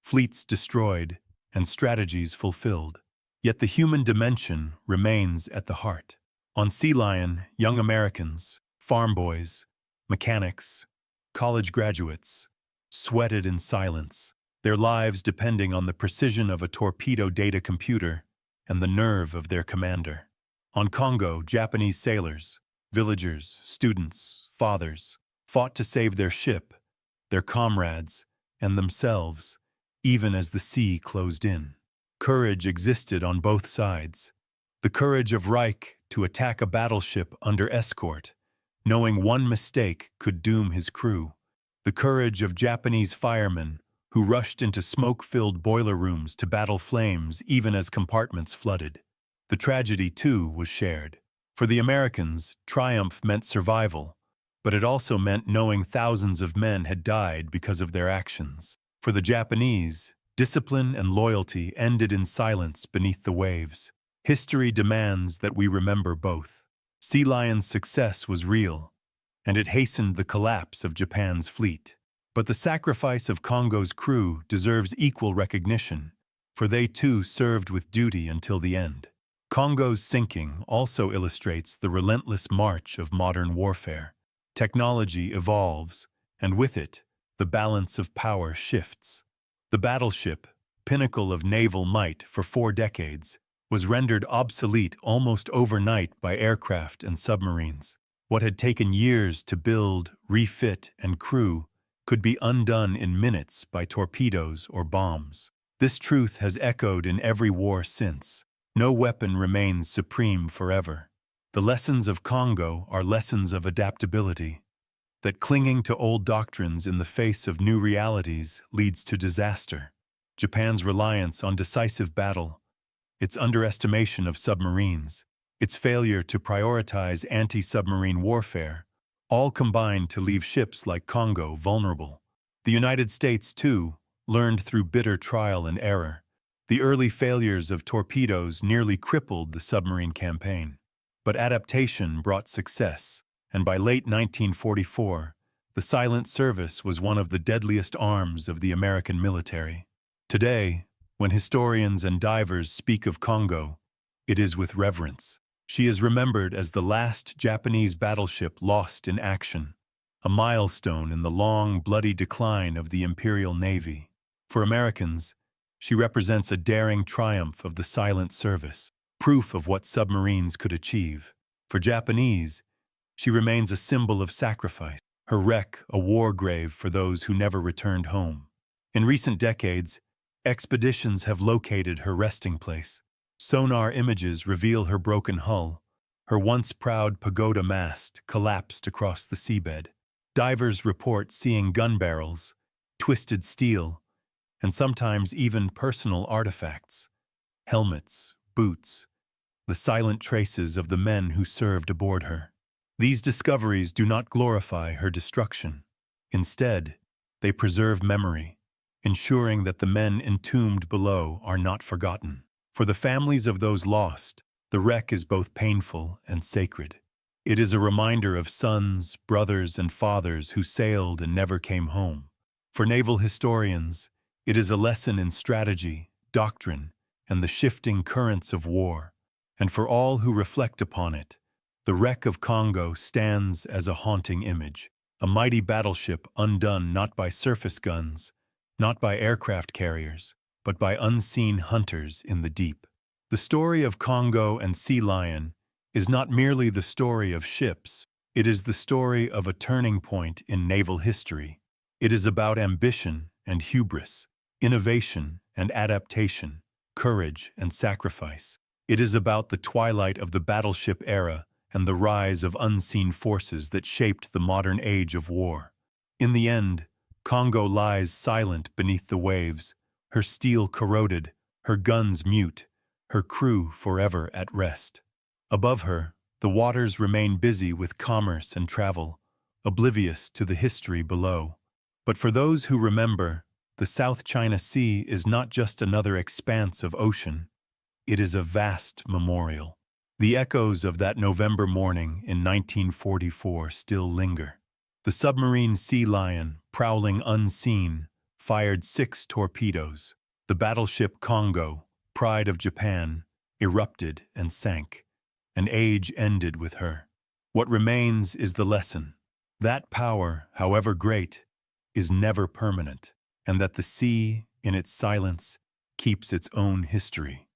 fleets destroyed, and strategies fulfilled. Yet the human dimension remains at the heart. On Sealion, young Americans, farm boys, mechanics, college graduates, sweated in silence, their lives depending on the precision of a torpedo data computer and the nerve of their commander. On Kongo, Japanese sailors, villagers, students, fathers, fought to save their ship, their comrades, and themselves, even as the sea closed in. Courage existed on both sides. The courage of Reich to attack a battleship under escort, knowing one mistake could doom his crew. The courage of Japanese firemen who rushed into smoke-filled boiler rooms to battle flames even as compartments flooded. The tragedy, too, was shared. For the Americans, triumph meant survival, but it also meant knowing thousands of men had died because of their actions. For the Japanese, discipline and loyalty ended in silence beneath the waves. History demands that we remember both. Sealion's success was real, and it hastened the collapse of Japan's fleet. But the sacrifice of Kongo's crew deserves equal recognition, for they too served with duty until the end. Kongo's sinking also illustrates the relentless march of modern warfare. Technology evolves, and with it, the balance of power shifts. The battleship, pinnacle of naval might for 4 decades, was rendered obsolete almost overnight by aircraft and submarines. What had taken years to build, refit, and crew could be undone in minutes by torpedoes or bombs. This truth has echoed in every war since. No weapon remains supreme forever. The lessons of Kongo are lessons of adaptability, that clinging to old doctrines in the face of new realities leads to disaster. Japan's reliance on decisive battle, its underestimation of submarines, its failure to prioritize anti-submarine warfare, all combined to leave ships like Kongo vulnerable. The United States, too, learned through bitter trial and error. The early failures of torpedoes nearly crippled the submarine campaign. But adaptation brought success, and by late 1944, the silent service was one of the deadliest arms of the American military. Today, when historians and divers speak of Kongo, it is with reverence. She is remembered as the last Japanese battleship lost in action, a milestone in the long, bloody decline of the Imperial Navy. For Americans, she represents a daring triumph of the silent service, proof of what submarines could achieve. For Japanese, she remains a symbol of sacrifice, her wreck a war grave for those who never returned home. In recent decades, expeditions have located her resting place. Sonar images reveal her broken hull. Her once proud pagoda mast collapsed across the seabed. Divers report seeing gun barrels, twisted steel, and sometimes even personal artifacts, helmets, boots, the silent traces of the men who served aboard her. These discoveries do not glorify her destruction. Instead, they preserve memory, ensuring that the men entombed below are not forgotten. For the families of those lost, the wreck is both painful and sacred. It is a reminder of sons, brothers, and fathers who sailed and never came home. For naval historians, it is a lesson in strategy, doctrine, and the shifting currents of war. And for all who reflect upon it, the wreck of Kongo stands as a haunting image, a mighty battleship undone not by surface guns, not by aircraft carriers, but by unseen hunters in the deep. The story of Kongo and Sealion is not merely the story of ships, it is the story of a turning point in naval history. It is about ambition and hubris, innovation and adaptation, courage and sacrifice. It is about the twilight of the battleship era and the rise of unseen forces that shaped the modern age of war. In the end, Kongo lies silent beneath the waves, her steel corroded, her guns mute, her crew forever at rest. Above her, the waters remain busy with commerce and travel, oblivious to the history below. But for those who remember, the South China Sea is not just another expanse of ocean. It is a vast memorial. The echoes of that November morning in 1944 still linger. The submarine Sealion, prowling unseen, fired 6 torpedoes. The battleship Kongo, pride of Japan, erupted and sank. An age ended with her. What remains is the lesson. That power, however great, is never permanent, and that the sea, in its silence, keeps its own history.